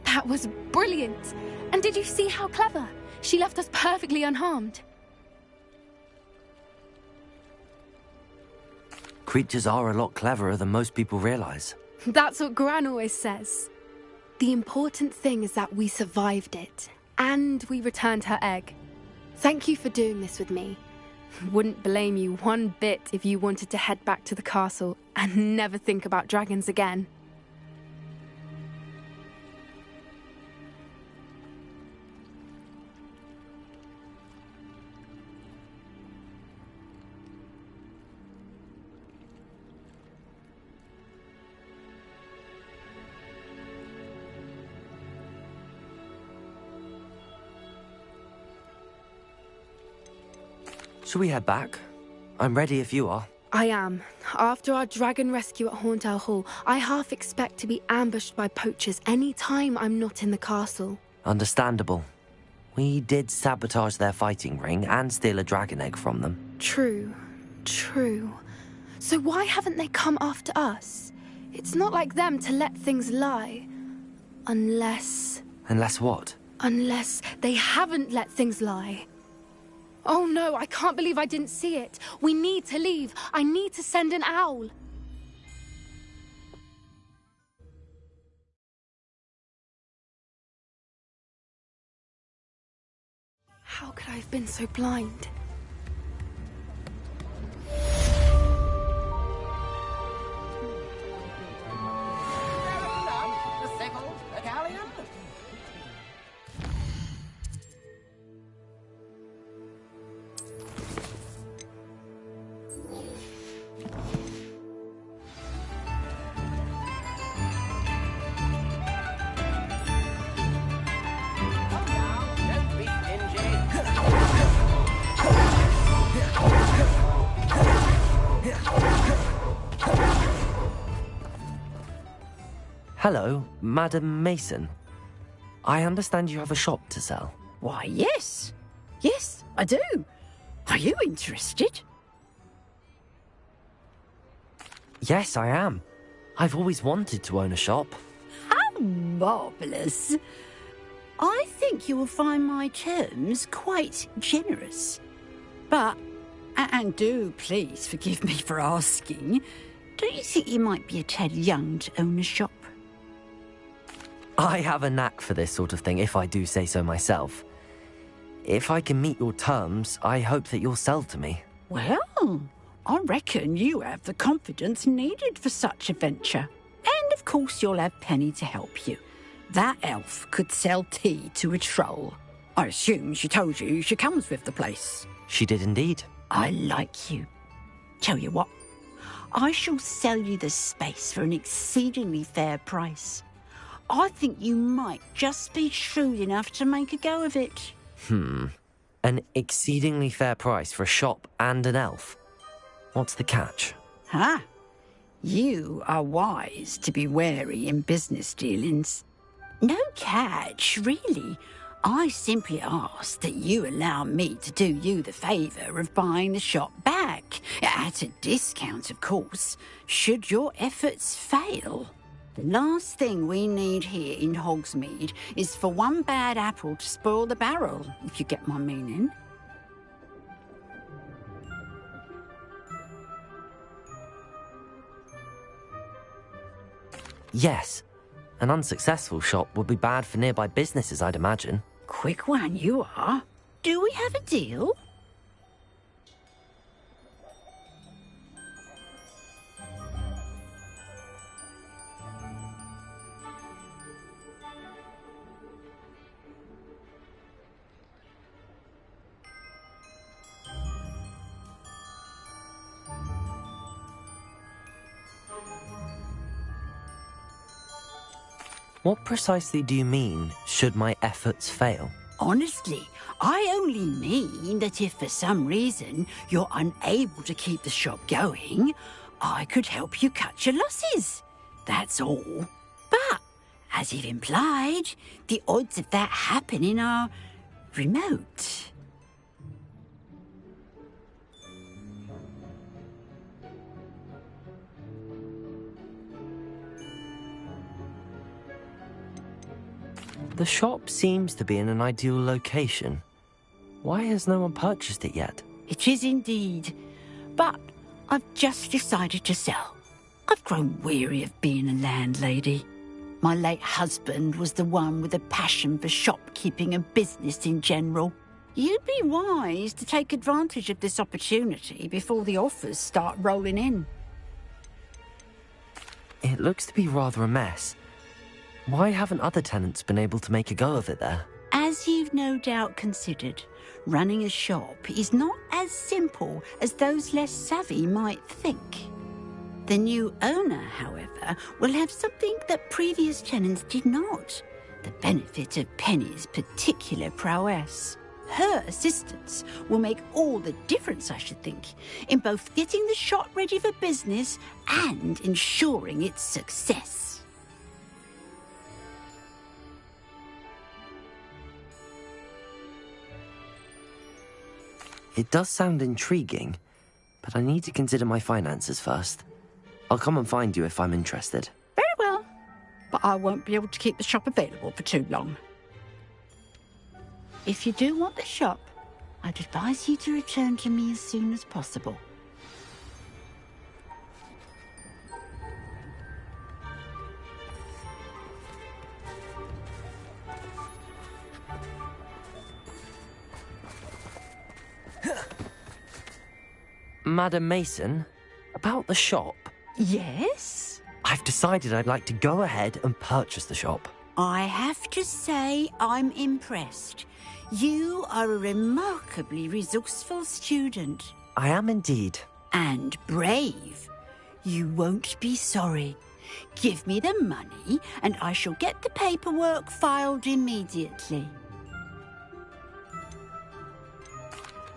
That was brilliant! And did you see how clever? She left us perfectly unharmed. Creatures are a lot cleverer than most people realize. That's what Gran always says. The important thing is that we survived it, and we returned her egg. Thank you for doing this with me. Wouldn't blame you one bit if you wanted to head back to the castle and never think about dragons again. Shall we head back? I'm ready if you are. I am. After our dragon rescue at Horndale Hall, I half expect to be ambushed by poachers any time I'm not in the castle. Understandable. We did sabotage their fighting ring and steal a dragon egg from them. True. So why haven't they come after us? It's not like them to let things lie. Unless... Unless what? Unless they haven't let things lie. Oh no, I can't believe I didn't see it. We need to leave. I need to send an owl. How could I have been so blind? Hello, Madam Mason. I understand you have a shop to sell. Why, yes. Yes, I do. Are you interested? Yes, I am. I've always wanted to own a shop. How marvellous. I think you will find my terms quite generous. But And do please forgive me for asking, do you think you might be a tad young to own a shop? I have a knack for this sort of thing, if I do say so myself. If I can meet your terms, I hope that you'll sell to me. Well, I reckon you have the confidence needed for such a venture. And of course you'll have Penny to help you. That elf could sell tea to a troll. I assume she told you she comes with the place. She did indeed. I like you. Tell you what, I shall sell you the space for an exceedingly fair price. I think you might just be shrewd enough to make a go of it. An exceedingly fair price for a shop and an elf. What's the catch? Huh? You are wise to be wary in business dealings. No catch, really. I simply ask that you allow me to do you the favour of buying the shop back, at a discount, of course, should your efforts fail. The last thing we need here in Hogsmeade is for one bad apple to spoil the barrel, if you get my meaning. Yes. An unsuccessful shop would be bad for nearby businesses, I'd imagine. Quick one you are. Do we have a deal? What precisely do you mean, should my efforts fail? Honestly, I only mean that if for some reason you're unable to keep the shop going, I could help you cut your losses. That's all. But, as you've implied, the odds of that happening are remote. The shop seems to be in an ideal location. Why has no one purchased it yet? It is indeed. But I've just decided to sell. I've grown weary of being a landlady. My late husband was the one with a passion for shopkeeping and business in general. You'd be wise to take advantage of this opportunity before the offers start rolling in. It looks to be rather a mess. Why haven't other tenants been able to make a go of it there? As you've no doubt considered, running a shop is not as simple as those less savvy might think. The new owner, however, will have something that previous tenants did not: the benefit of Penny's particular prowess. Her assistance will make all the difference, I should think, in both getting the shop ready for business and ensuring its success. It does sound intriguing, but I need to consider my finances first. I'll come and find you if I'm interested. Very well, but I won't be able to keep the shop available for too long. If you do want the shop, I'd advise you to return to me as soon as possible. Madam Mason, about the shop. Yes? I've decided I'd like to go ahead and purchase the shop. I have to say I'm impressed. You are a remarkably resourceful student. I am indeed. And brave. You won't be sorry. Give me the money and I shall get the paperwork filed immediately.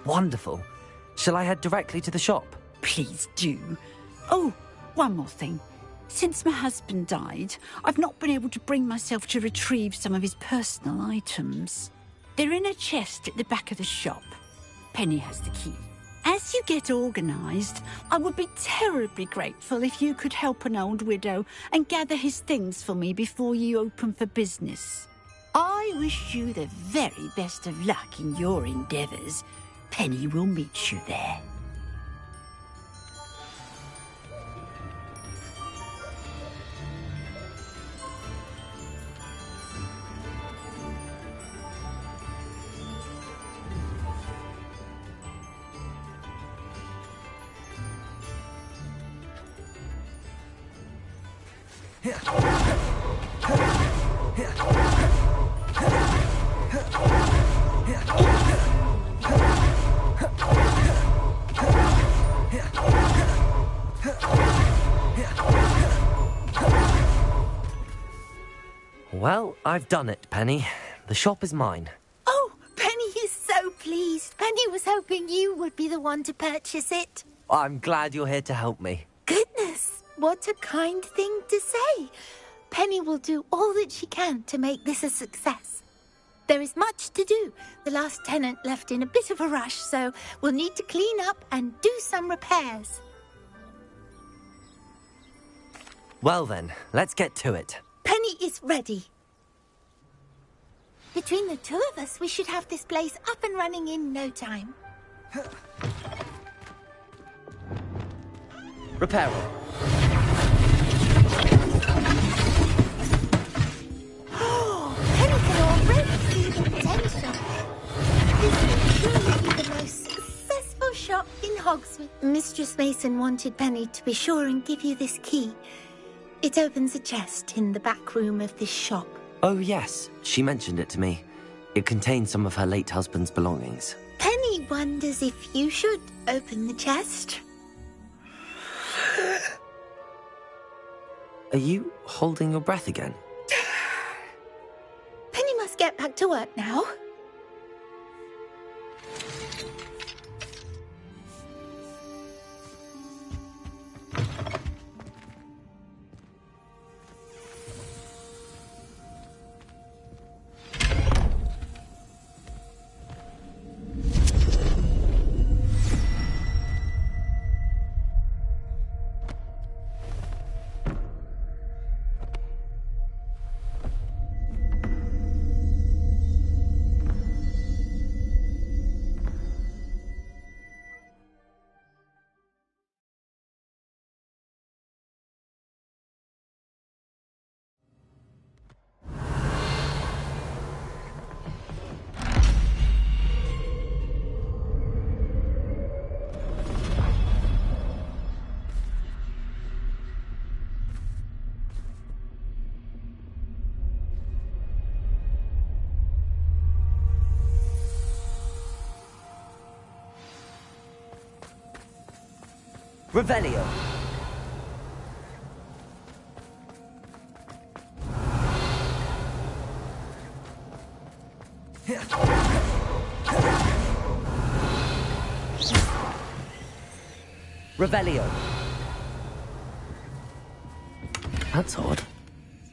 Wonderful. Shall I head directly to the shop? Please do. Oh, one more thing. Since my husband died, I've not been able to bring myself to retrieve some of his personal items. They're in a chest at the back of the shop. Penny has the key. As you get organised, I would be terribly grateful if you could help an old widow and gather his things for me before you open for business. I wish you the very best of luck in your endeavours. Penny will meet you there. Well, I've done it, Penny. The shop is mine. Oh, Penny is so pleased. Penny was hoping you would be the one to purchase it. I'm glad you're here to help me. Goodness, what a kind thing to say. Penny will do all that she can to make this a success. There is much to do. The last tenant left in a bit of a rush, so we'll need to clean up and do some repairs. Well then, let's get to it. Penny is ready. Between the two of us, we should have this place up and running in no time. Repair. Penny can already see the potential. This will truly be the most successful shop in Hogsmeade. Mistress Mason wanted Penny to be sure and give you this key. It opens a chest in the back room of this shop. Oh yes, she mentioned it to me. It contains some of her late husband's belongings. Penny wonders if you should open the chest. Are you holding your breath again? Penny must get back to work now. Revelio. Revelio. That's odd.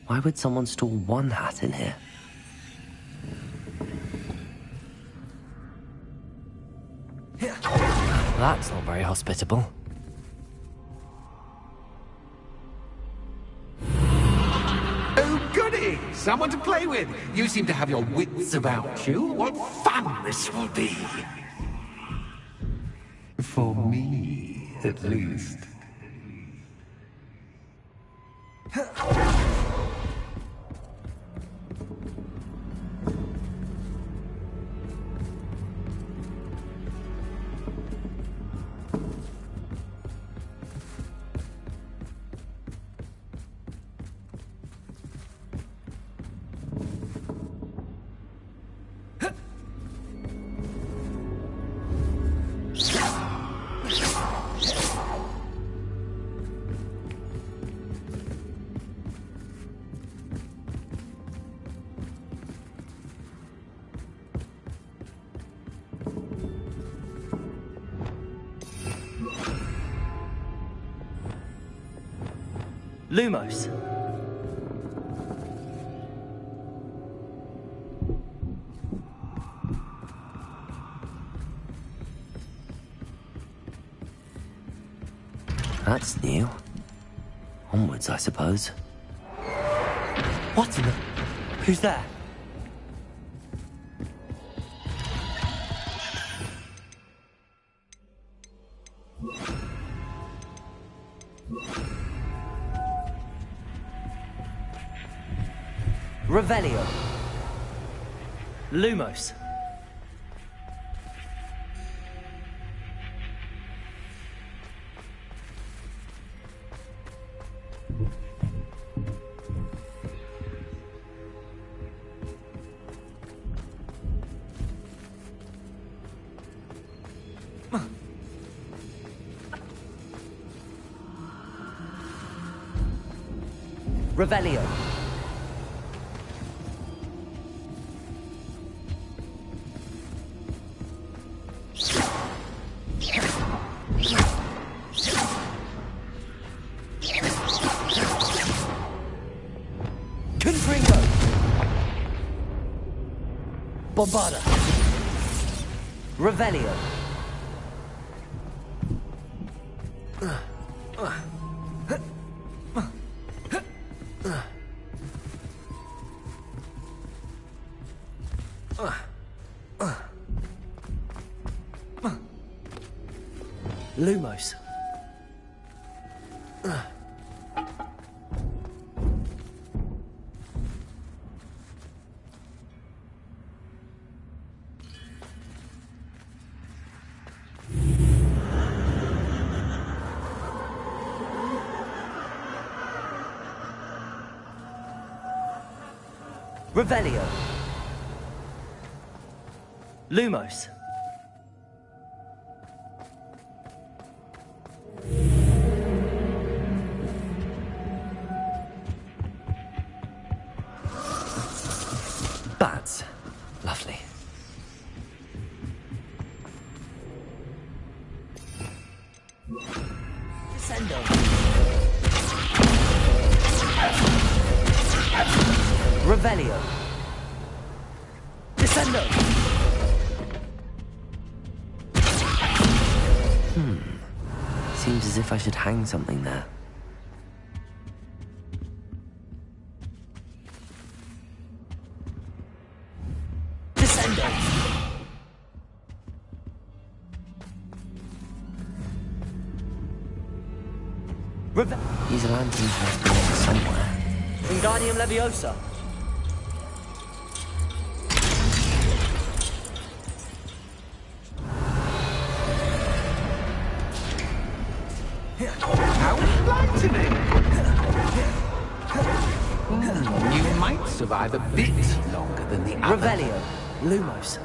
Why would someone store one hat in here? That's not very hospitable. Oh, goody! Someone to play with. You seem to have your wits about you. What fun this will be. For me, at least. Lumos. That's new. Onwards, I suppose. What in the... Who's there? Revelio. Lumos. Revelio. Confringo. Bombarda. Revelio. Lumos. Revelio. Lumos. Bats. Lovely. Descendo. Revelio. Descendo. Seems as if I should hang something there. Descendo. These lanterns must be in somewhere. Wingardium Leviosa. How enlightening! You might survive a bit longer than the other. Revelio. Lumos.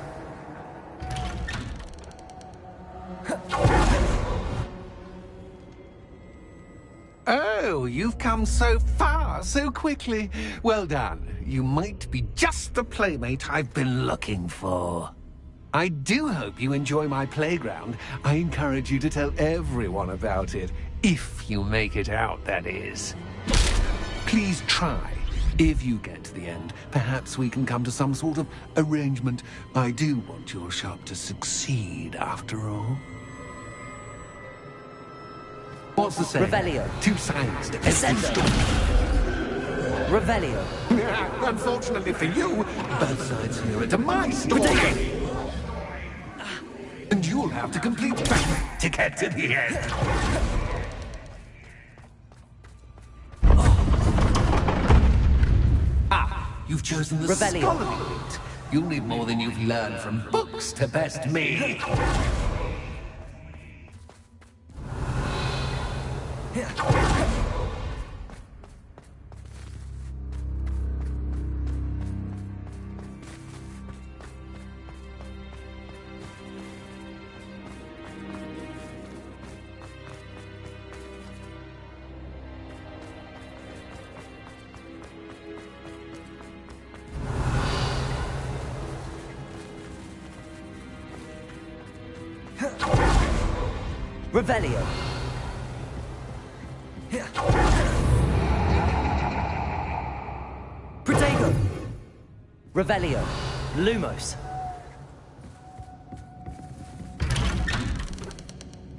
Oh, you've come so far, so quickly. Well done. You might be just the playmate I've been looking for. I do hope you enjoy my playground. I encourage you to tell everyone about it. If you make it out, that is. Please try. If you get to the end, perhaps we can come to some sort of arrangement. I do want your shop to succeed, after all. What's the saying? Revelio. Two sides to every Descendo. story. Revelio. Unfortunately for you, both sides hear it to my story. And you'll have to complete both to get to the end. You've chosen the Revelio. scholarly route. You'll need more than you've learned from books to best me. Revelio. Protego. Revelio. Lumos.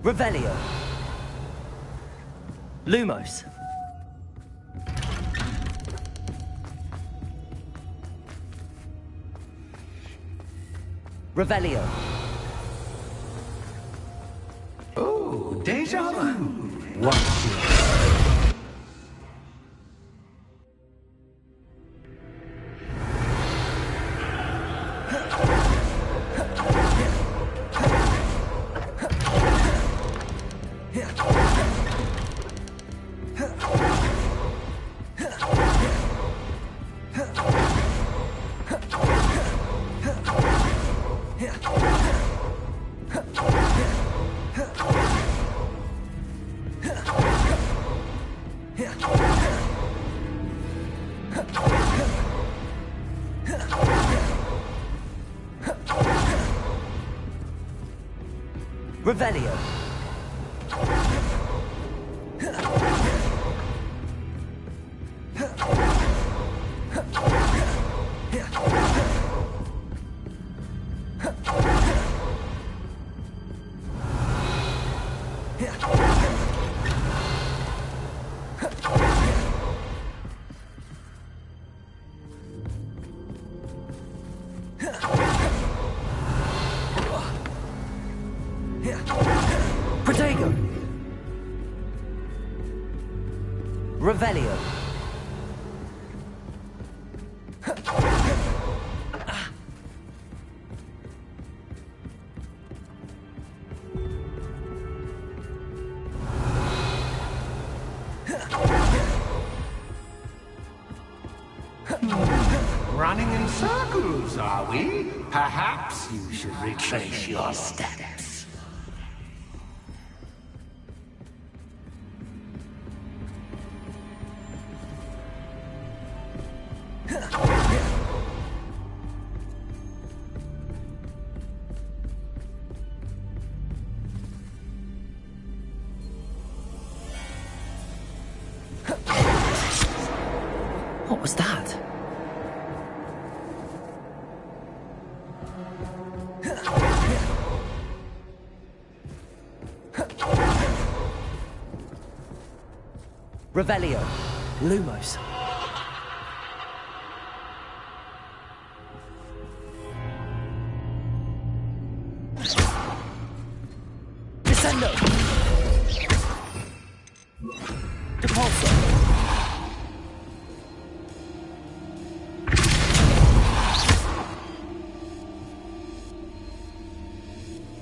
Revelio. Lumos. Revelio. Oh, deja vu. What's your... Revelio. Protego. Revelio. Running in circles, are we? Perhaps you should retrace your steps. What was that? Revelio. Lumos. Descendo. Depulso.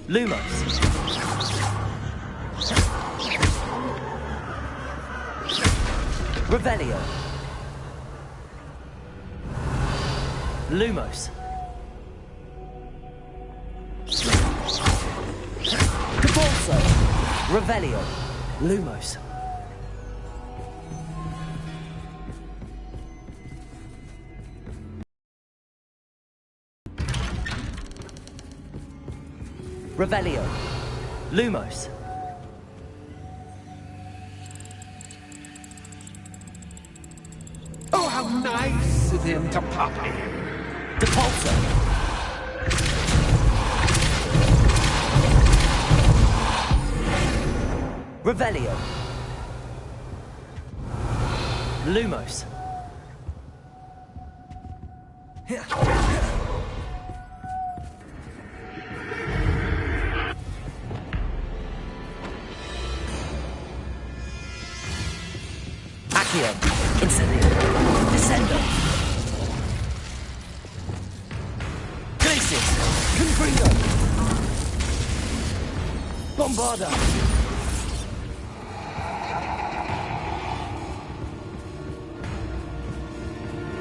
Lumos. Revelio. Lumos. Depulso. Revelio. Lumos. Revelio. Lumos. Oh, how nice of him to pop in. Depulso. Revelio. Lumos. Accio. Incendio. Descendo. Glacius. Confringo. Bombarda.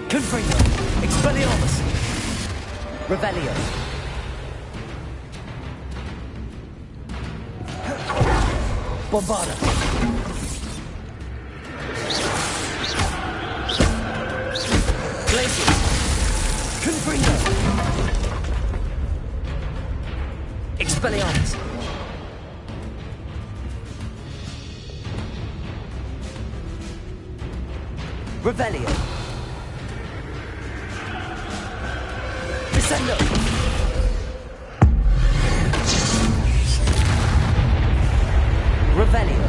Confringo. Expelliarmus. Revelio. Bombarda. Glacius. Confringo. Expelliarmus. Revelio. Descendo. Revelio.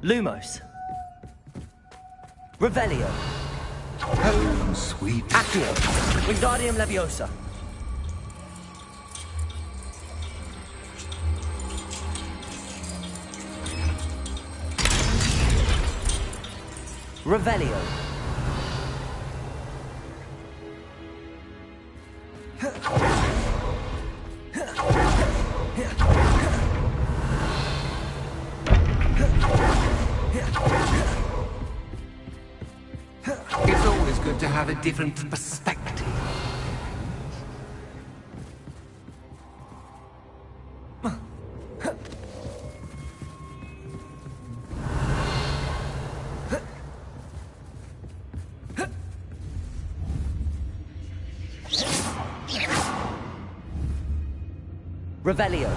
Lumos. Revelio. Home, sweet. Accio. Wingardium Leviosa. Revelio. It's always good to have a different perspective. Revelio.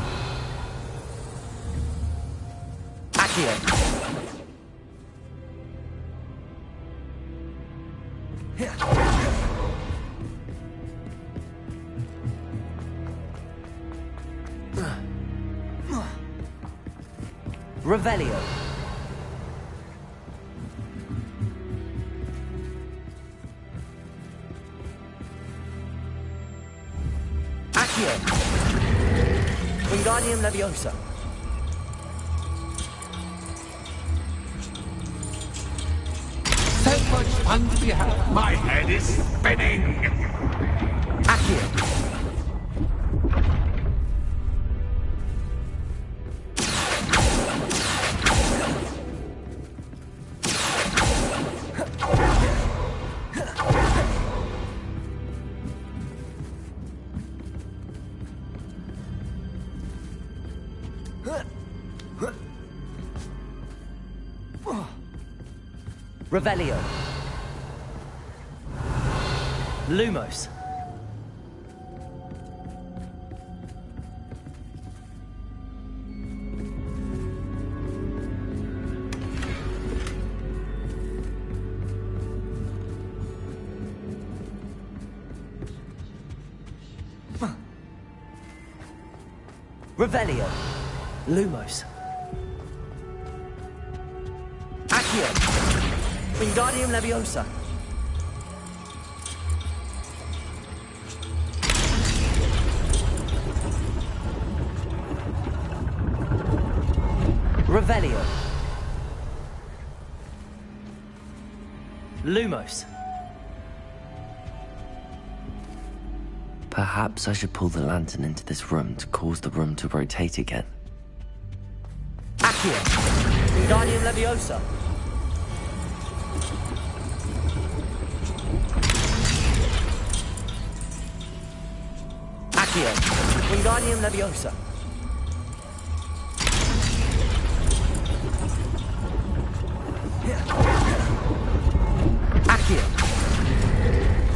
Accio. Revelio. Accio. Wingardium Leviosa. So much fun to be had. My head is spinning. Accio. Revelio. Lumos. Revelio. Lumos. Accio. Wingardium Leviosa. Revelio. Lumos. Perhaps I should pull the lantern into this room to cause the room to rotate again. Accio. Wingardium Leviosa. Accio. Wingardium Leviosa. Accio.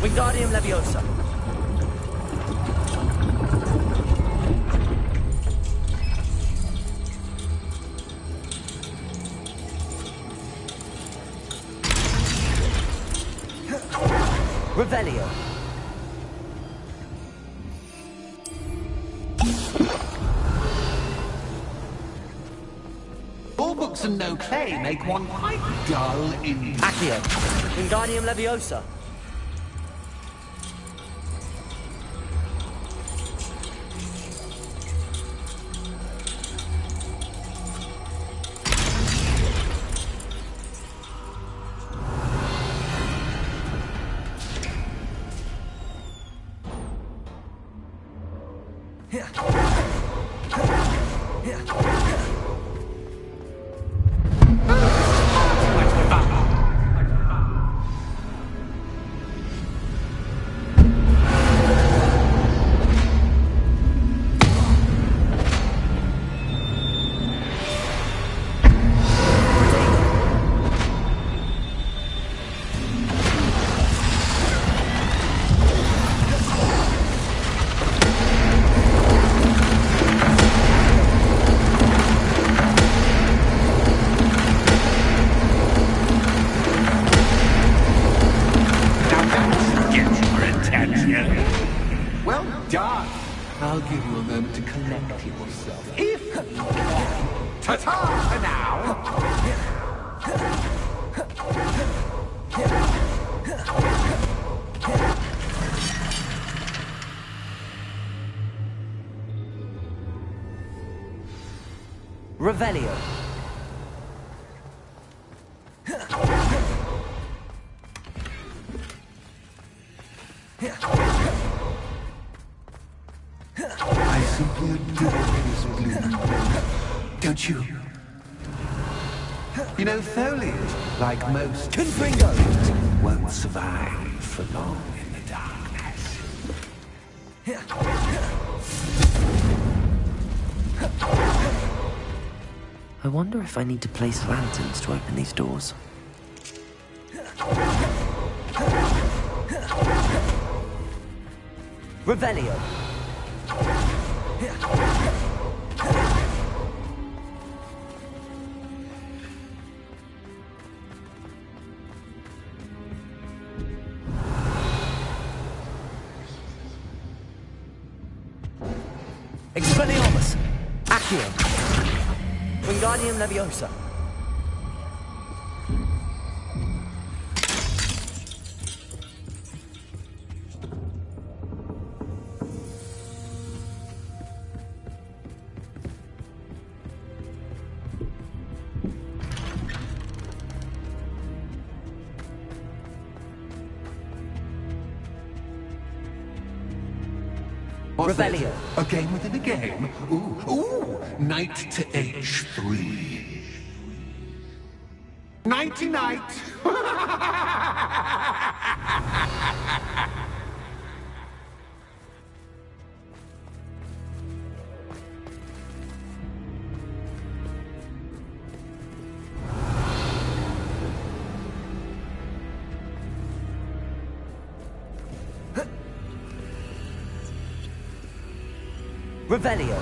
Wingardium Leviosa. Revelio. All books and no play make one quite dull indeed. Accio. Wingardium Leviosa. Well done. I'll give you a moment to collect yourself, if you can. Ta-ta for now. Revelio. I simply adore this bloom. Don't you? You know, foliage, like most Confringo, won't survive for long in the darkness. I wonder if I need to place lanterns to open these doors. Revelio. Expelliarmus! Accio! Wingardium Leviosa! Revelio. A game within a game? Ooh, knight to H3. Nighty-night! Revelio.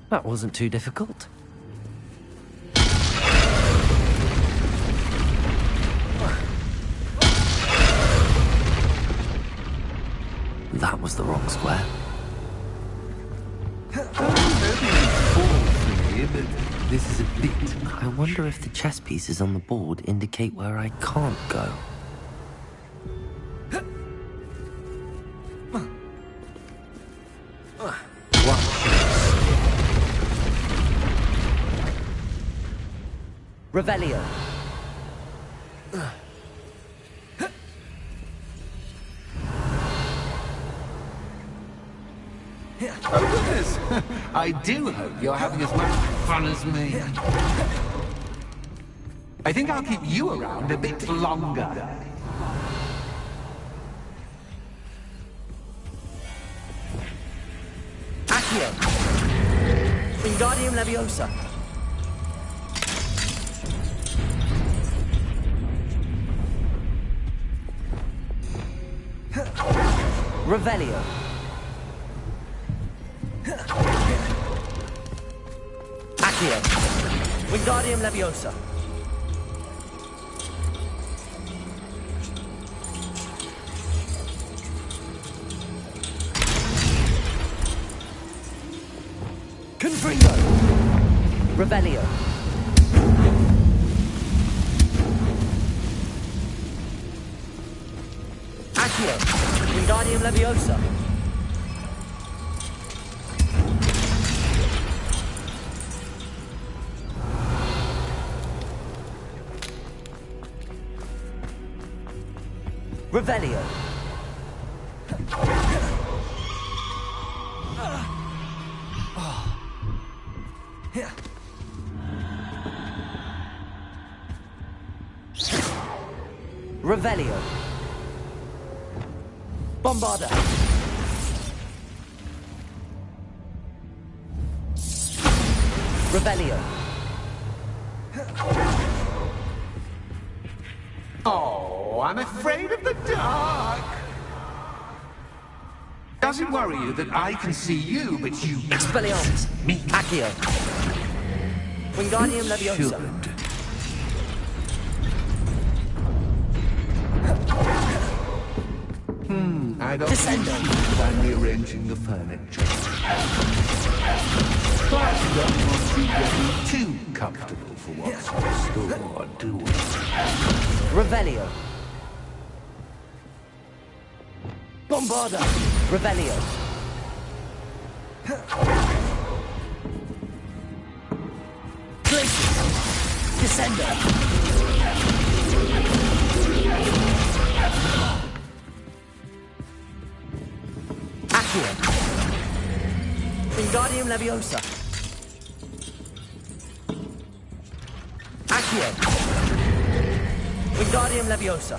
That wasn't too difficult. That was the wrong square. This is a bit... I wonder if the chess pieces on the board indicate where I can't go. Revelio. Oh, goodness! I do hope you're having as much fun as me. I think I'll keep you around a bit longer. Accio. Wingardium Leviosa. Revelio. Accio. Wingardium Leviosa. Confringo. Revelio. Accio. Wingardium Leviosa. Revelio. Revelio. Bombarda. Revelio. Oh, I'm afraid of the dark. Does it worry you that I can see you, but you... Expelliarmus. Me. Accio. Wingardium Leviosa. I don't think I'm rearranging the furniture. But you don't want to get too comfortable for what's in store, do we? Revelio. Bombarda. Revelio. Glacius. Descender. Accio. Wingardium Leviosa. Accio. Wingardium Leviosa.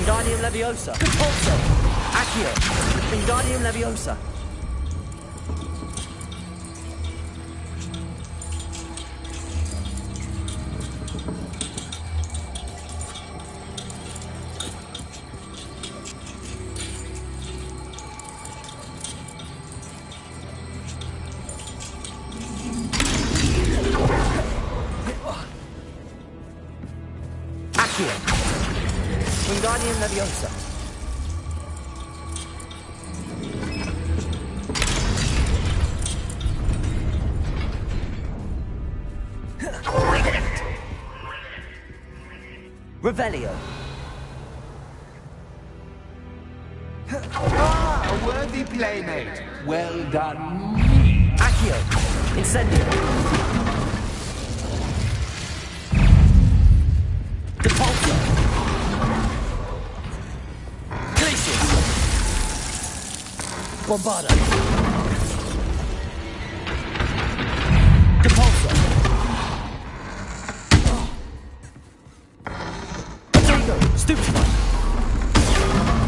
Wingardium Leviosa. Repulso. Accio. Wingardium Leviosa. Wingardium Leviosa. Revelio. Ah, a worthy playmate. Well done. Accio. Incendio. Depulso. Bombarda. Depulso. Potato. Stupefy.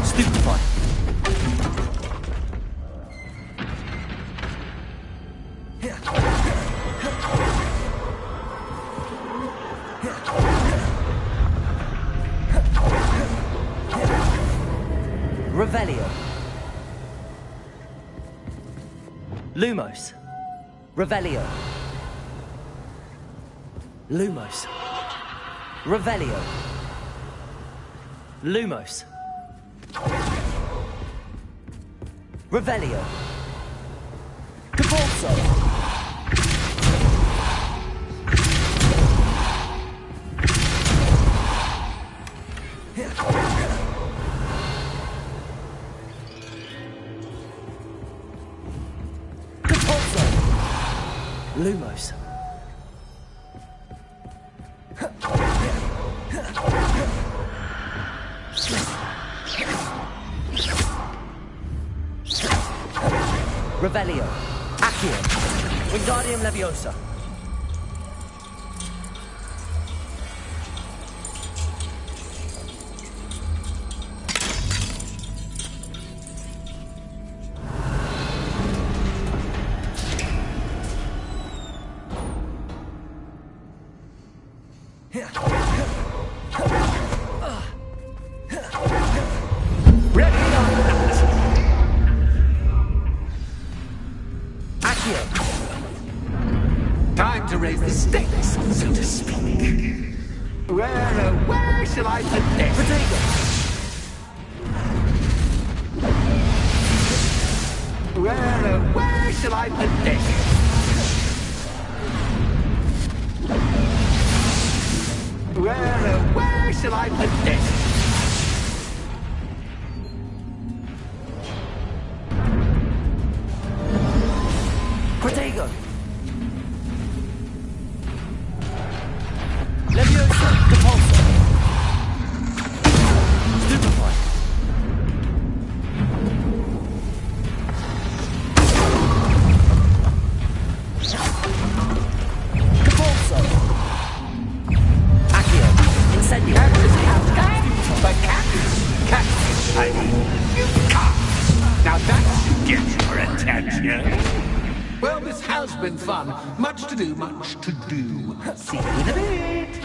Stupefy. Revelio. Lumos. Revelio. Lumos. Revelio. Lumos. Revelio. Depulso. Lumos. Revelio. Accio. Wingardium Leviosa. Time to raise the stakes, so to speak. Where shall I put this? Potato. Where shall I put this? Where shall I put this? Protego. Leviosa. Depulso. Stupefy. Depulso. Accio. Incendio. Cactus. I mean, you can't. Now that should get your attention. Well, this has been fun. Much to do, much to do. See you in a bit.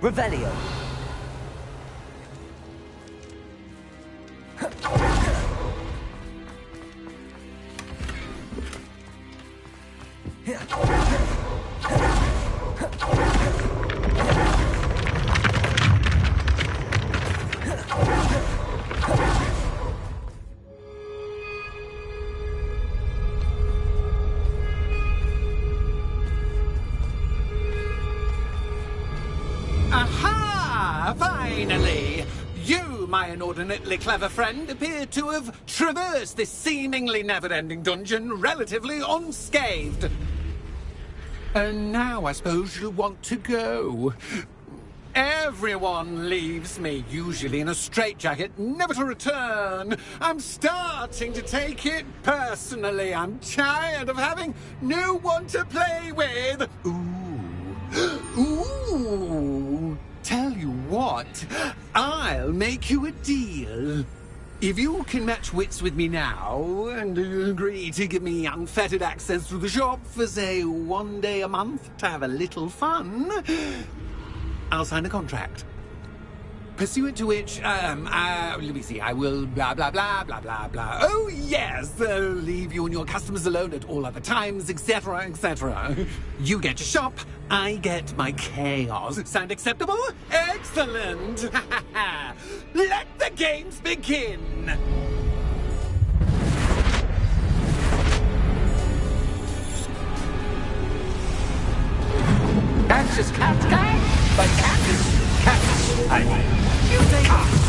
Revelio. Ah, finally! You, my inordinately clever friend, appear to have traversed this seemingly never-ending dungeon relatively unscathed. And now I suppose you want to go. Everyone leaves me, usually in a straitjacket, never to return. I'm starting to take it personally. I'm tired of having no one to play with. Ooh. Tell you what, I'll make you a deal. If you can match wits with me now and agree to give me unfettered access to the shop for, say, 1 day a month to have a little fun, I'll sign a contract. Pursuant to which, let me see, I will blah, blah, blah, blah, blah, blah. Oh, yes, leave you and your customers alone at all other times, etc., etc. You get your shop, I get my chaos. Sound acceptable? Excellent! Let the games begin! Cactus, cat guy? But cactus, I mean. You take off.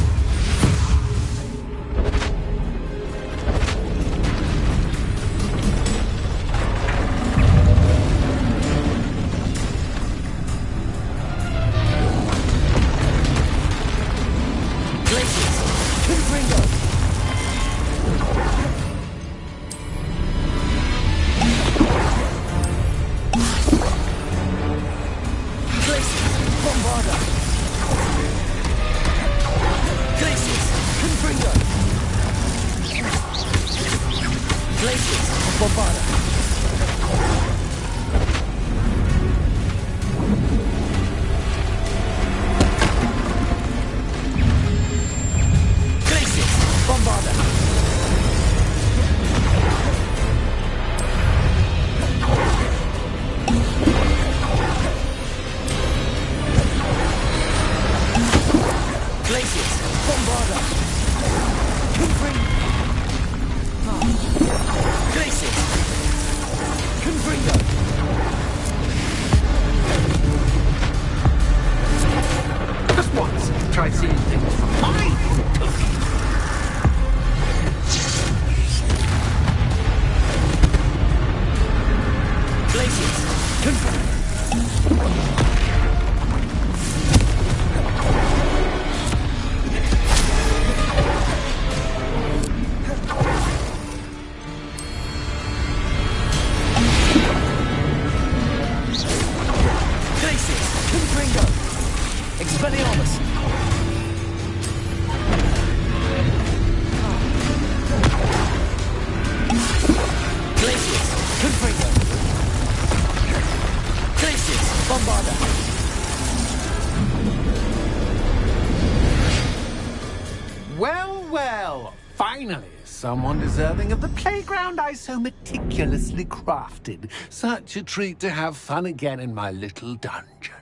Well, finally, someone deserving of the playground I so meticulously crafted. Such a treat to have fun again in my little dungeon.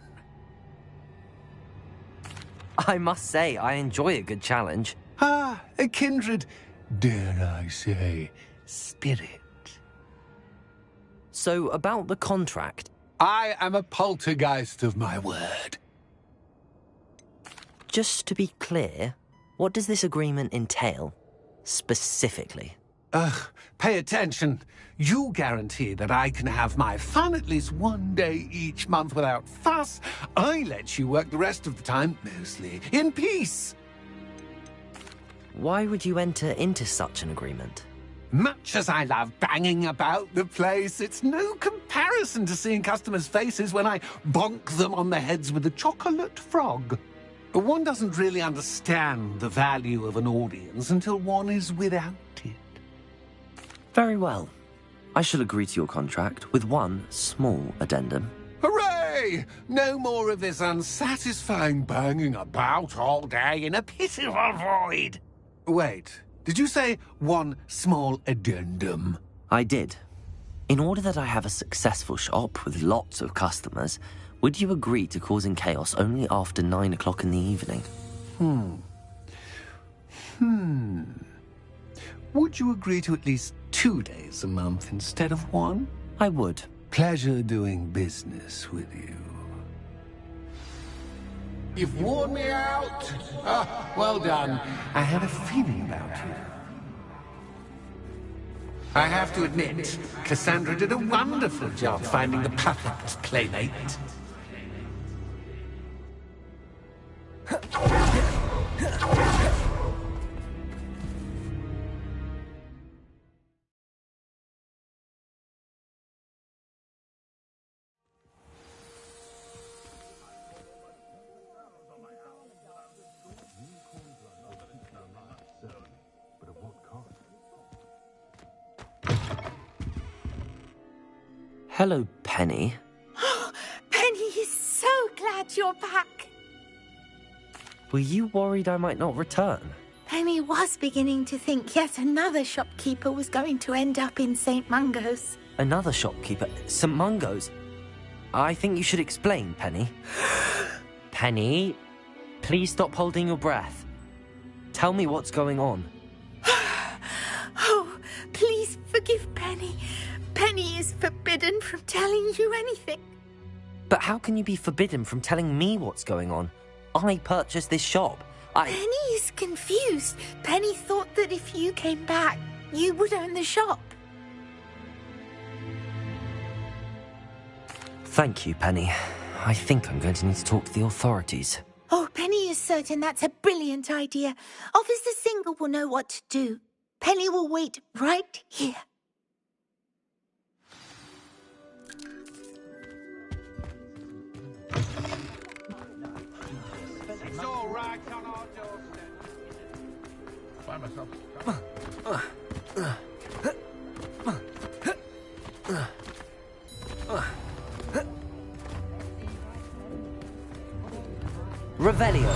I must say, I enjoy a good challenge. Ah, a kindred, dare I say, spirit. So, about the contract. I am a poltergeist of my word. Just to be clear, what does this agreement entail, specifically? Pay attention. You guarantee that I can have my fun at least 1 day each month without fuss. I let you work the rest of the time, mostly in peace. Why would you enter into such an agreement? Much as I love banging about the place, it's no comparison to seeing customers' faces when I bonk them on the heads with a chocolate frog. One doesn't really understand the value of an audience until one is without it. Very well. I shall agree to your contract with one small addendum. Hooray! No more of this unsatisfying banging about all day in a pitiful void. Wait, did you say one small addendum? I did. In order that I have a successful shop with lots of customers, would you agree to causing chaos only after 9 o'clock in the evening? Would you agree to at least 2 days a month instead of 1? I would. Pleasure doing business with you. You've worn me out. Ah, well done. I had a feeling about you. I have to admit, Cassandra did a wonderful job finding the perfect playmate. Hello, Penny. Penny is so glad you're back. Were you worried I might not return? Penny was beginning to think yet another shopkeeper was going to end up in St. Mungo's. Another shopkeeper? St. Mungo's? I think you should explain, Penny. Penny, please stop holding your breath. Tell me what's going on. Oh, please forgive Penny. Penny is forbidden from telling you anything. But how can you be forbidden from telling me what's going on? I purchased this shop. Penny is confused. Penny thought that if you came back, you would own the shop. Thank you, Penny. I think I'm going to need to talk to the authorities. Oh, Penny is certain that's a brilliant idea. Officer Single will know what to do. Penny will wait right here. It's all right on our doorstep. Find myself. Revelio.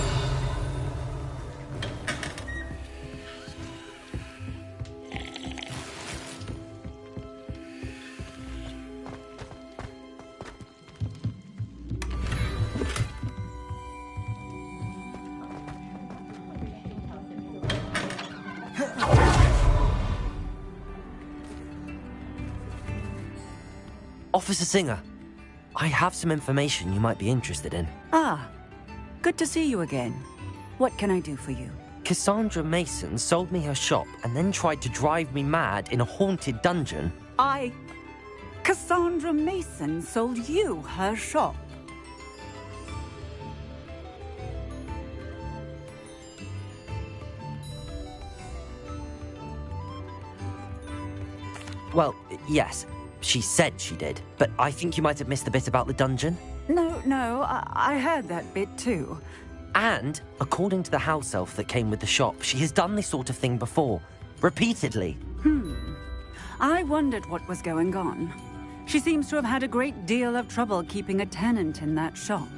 Officer Singer, I have some information you might be interested in. Ah, good to see you again. What can I do for you? Cassandra Mason sold me her shop and then tried to drive me mad in a haunted dungeon. Cassandra Mason sold you her shop? Well, yes, she said she did, but I think you might have missed the bit about the dungeon. No, I heard that bit too. And, according to the house elf that came with the shop, she has done this sort of thing before. Repeatedly. I wondered what was going on. She seems to have had a great deal of trouble keeping a tenant in that shop.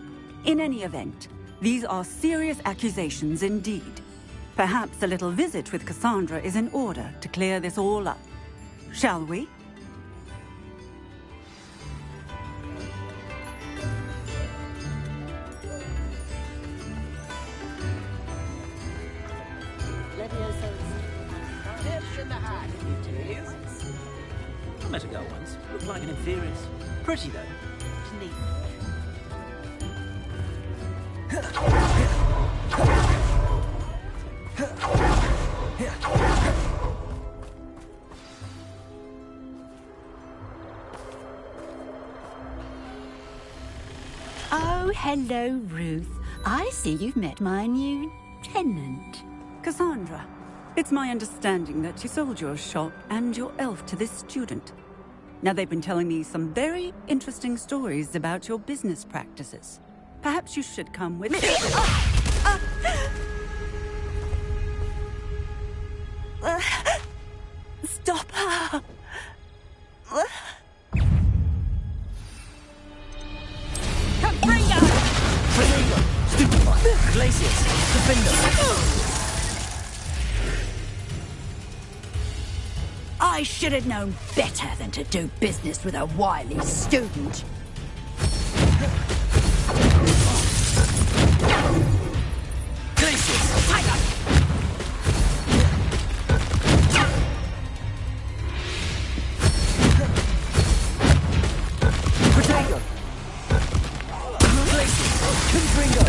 In any event, these are serious accusations indeed. Perhaps a little visit with Cassandra is in order to clear this all up. Shall we? I met a girl once. Looked like an inferior. Pretty though. Neat. Oh, hello, Ruth. I see you've met my new tenant. Cassandra, it's my understanding that you sold your shop and your elf to this student. Now, they've been telling me some very interesting stories about your business practices. Perhaps you should come with me. Stop her. Glacius, defender. I should have known better than to do business with a wily student. Glacius, tiger. Protego. Glacius, Confringo.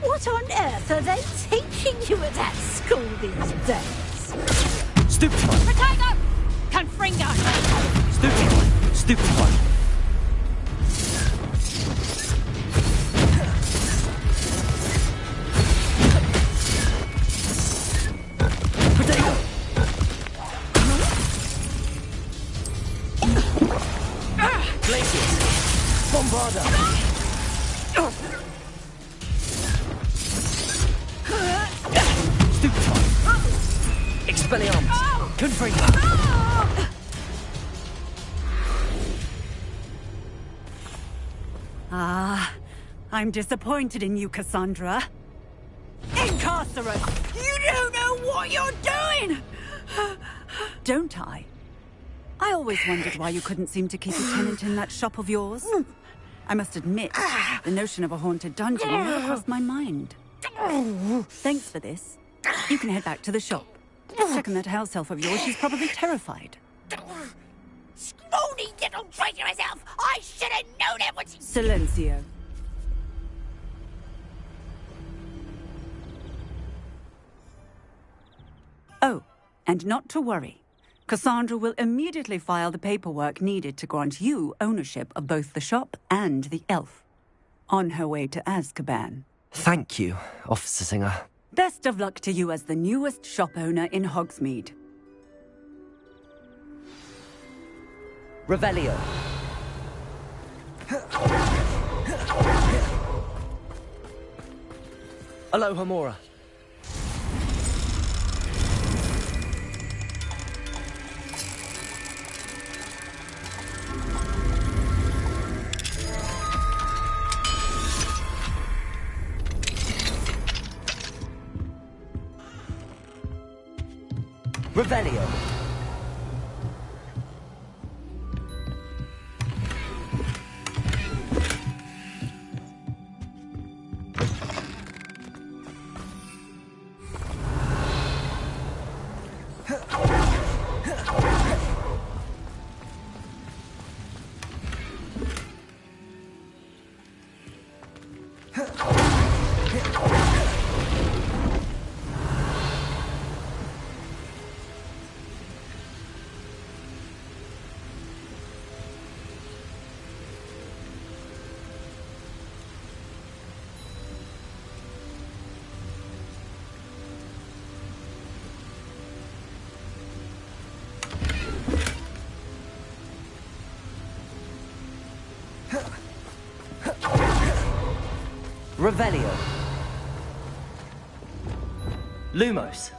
What on earth are they teaching you at that school these days? Stupefy! Potato! Confringo! Stupefy! Stupefy! I'm disappointed in you, Cassandra. Incarcerate! You don't know what you're doing! Don't I? I always wondered why you couldn't seem to keep a tenant in that shop of yours. I must admit, the notion of a haunted dungeon never crossed my mind. Thanks for this. You can head back to the shop. Check on that house elf of yours, she's probably terrified. Scrawny little traitor herself! I should have known it was... Silencio. Oh, and not to worry. Cassandra will immediately file the paperwork needed to grant you ownership of both the shop and the elf. On her way to Azkaban. Thank you, Officer Singer. Best of luck to you as the newest shop owner in Hogsmeade. Revelio. Aloha Mora. Revelio. Revelio. Lumos.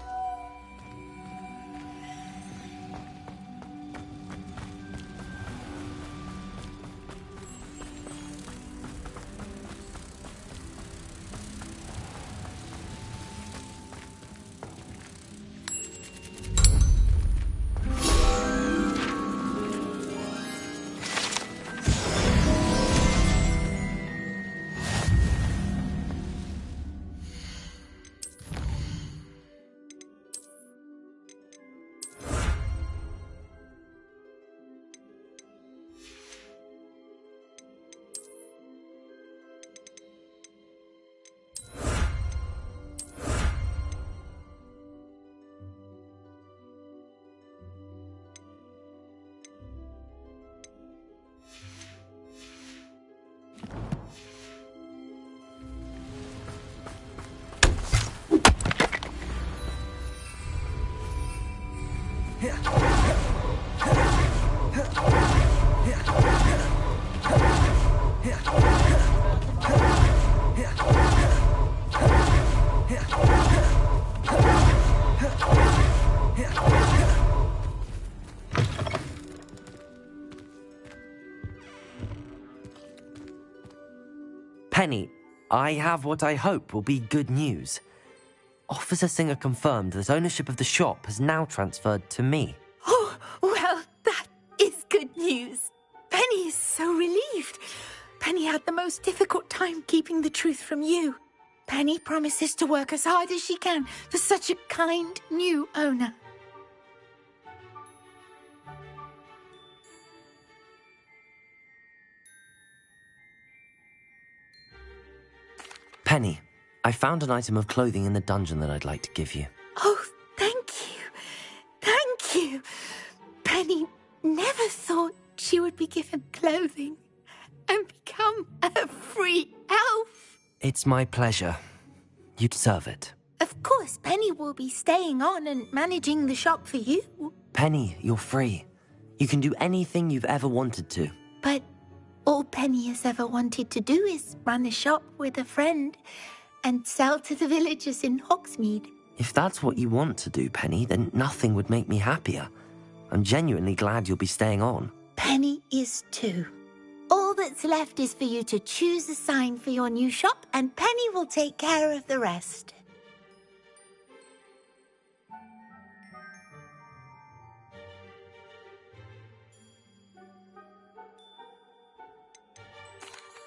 Penny, I have what I hope will be good news. Officer Singer confirmed that ownership of the shop has now transferred to me. Oh, well, that is good news. Penny is so relieved. Penny had the most difficult time keeping the truth from you. Penny promises to work as hard as she can for such a kind new owner. Penny, I found an item of clothing in the dungeon that I'd like to give you. Oh, thank you. Thank you. Penny never thought she would be given clothing and become a free elf. It's my pleasure. You deserve it. Of course, Penny will be staying on and managing the shop for you. Penny, you're free. You can do anything you've ever wanted to. But all Penny has ever wanted to do is run a shop with a friend and sell to the villagers in Hogsmeade. If that's what you want to do, Penny, then nothing would make me happier. I'm genuinely glad you'll be staying on. Penny is too. All that's left is for you to choose a sign for your new shop, and Penny will take care of the rest.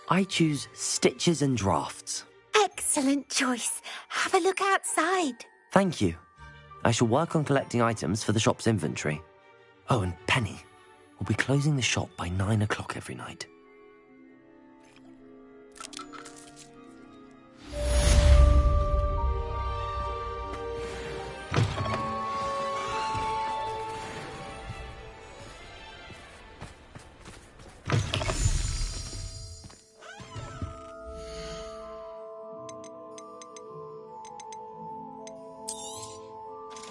I choose stitches and drafts. Excellent choice. Have a look outside. Thank you. I shall work on collecting items for the shop's inventory. Oh, and Penny, we'll be closing the shop by 9 o'clock every night.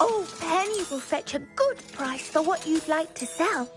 Oh, Penny will fetch a good price for what you'd like to sell.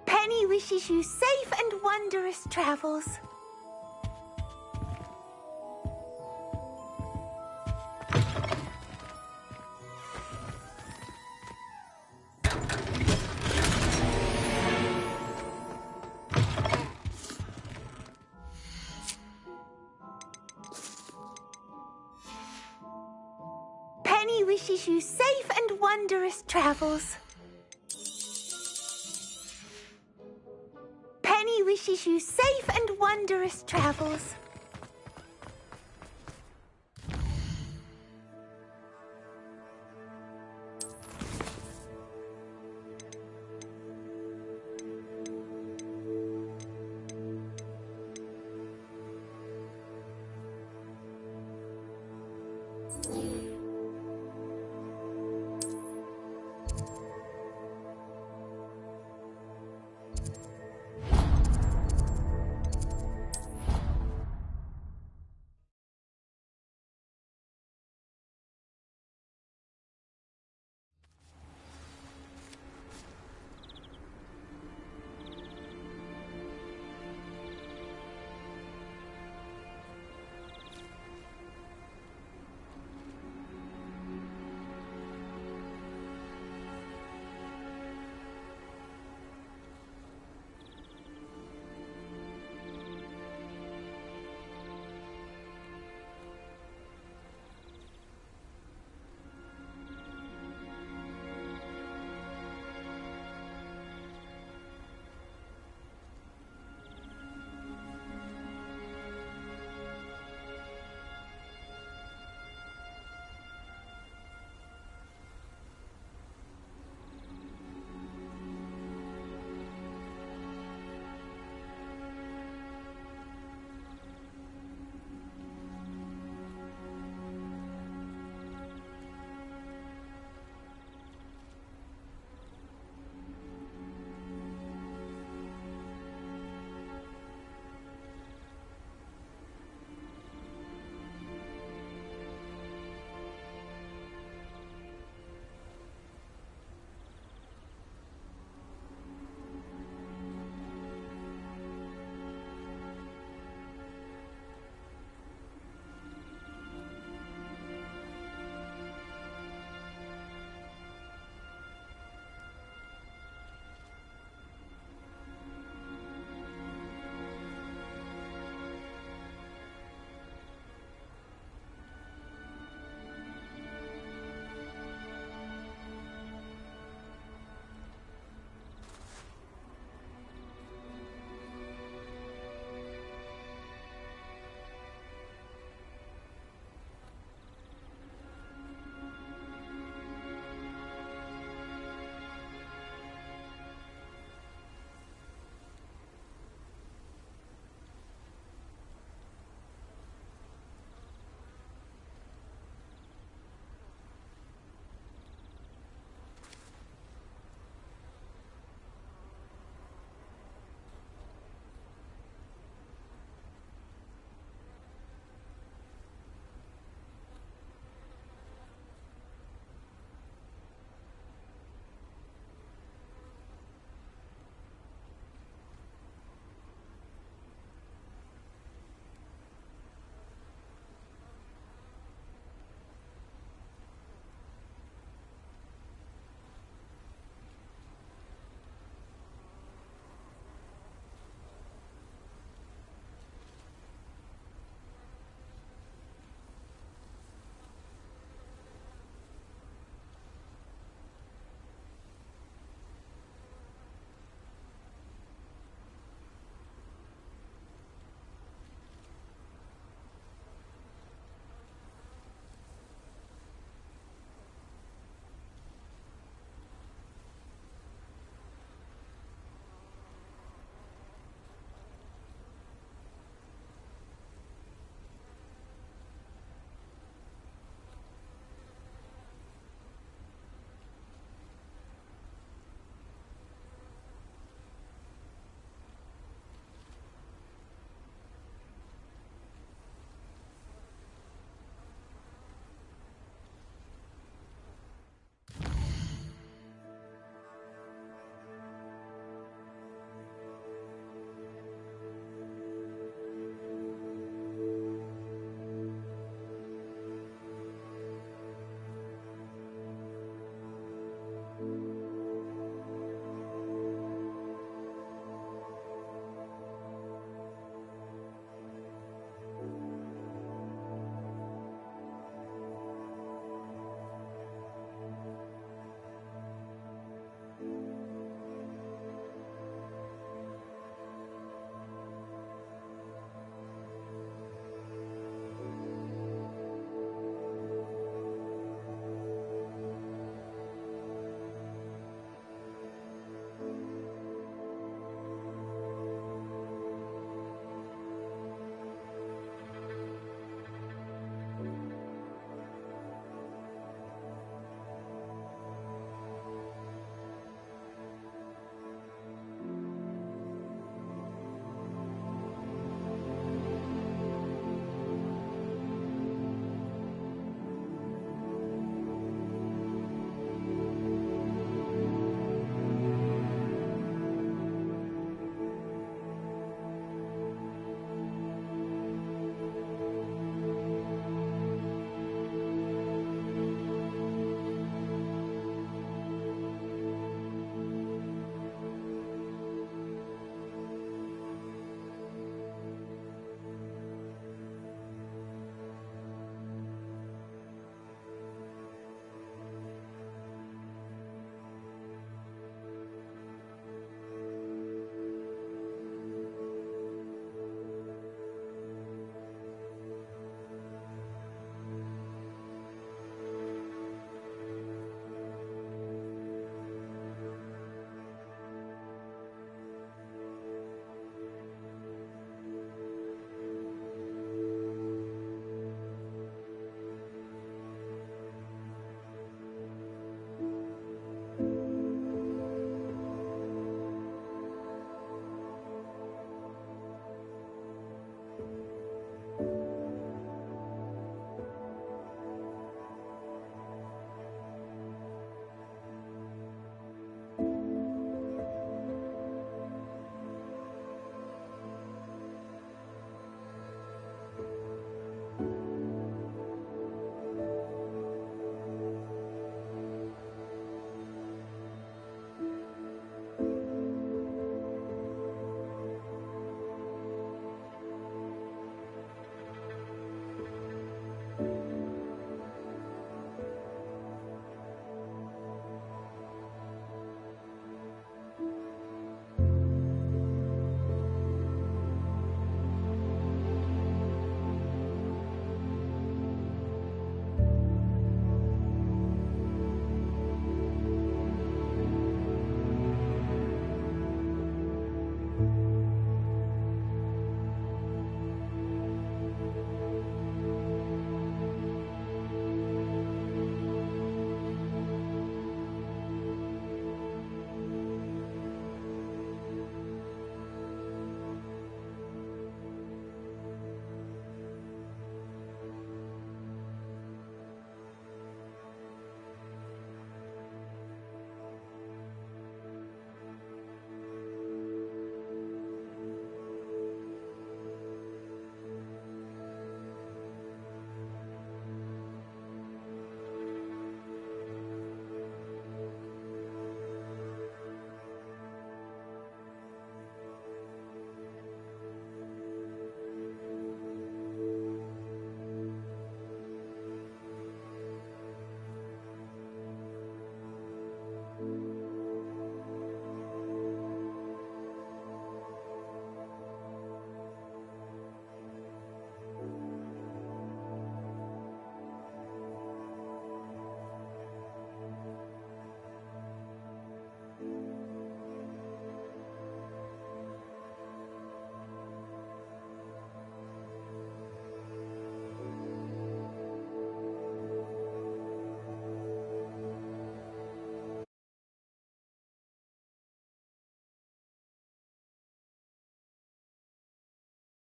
Penny wishes you safe and wondrous travels. Penny wishes you safe and wondrous travels. Penny wishes you safe and wondrous travels.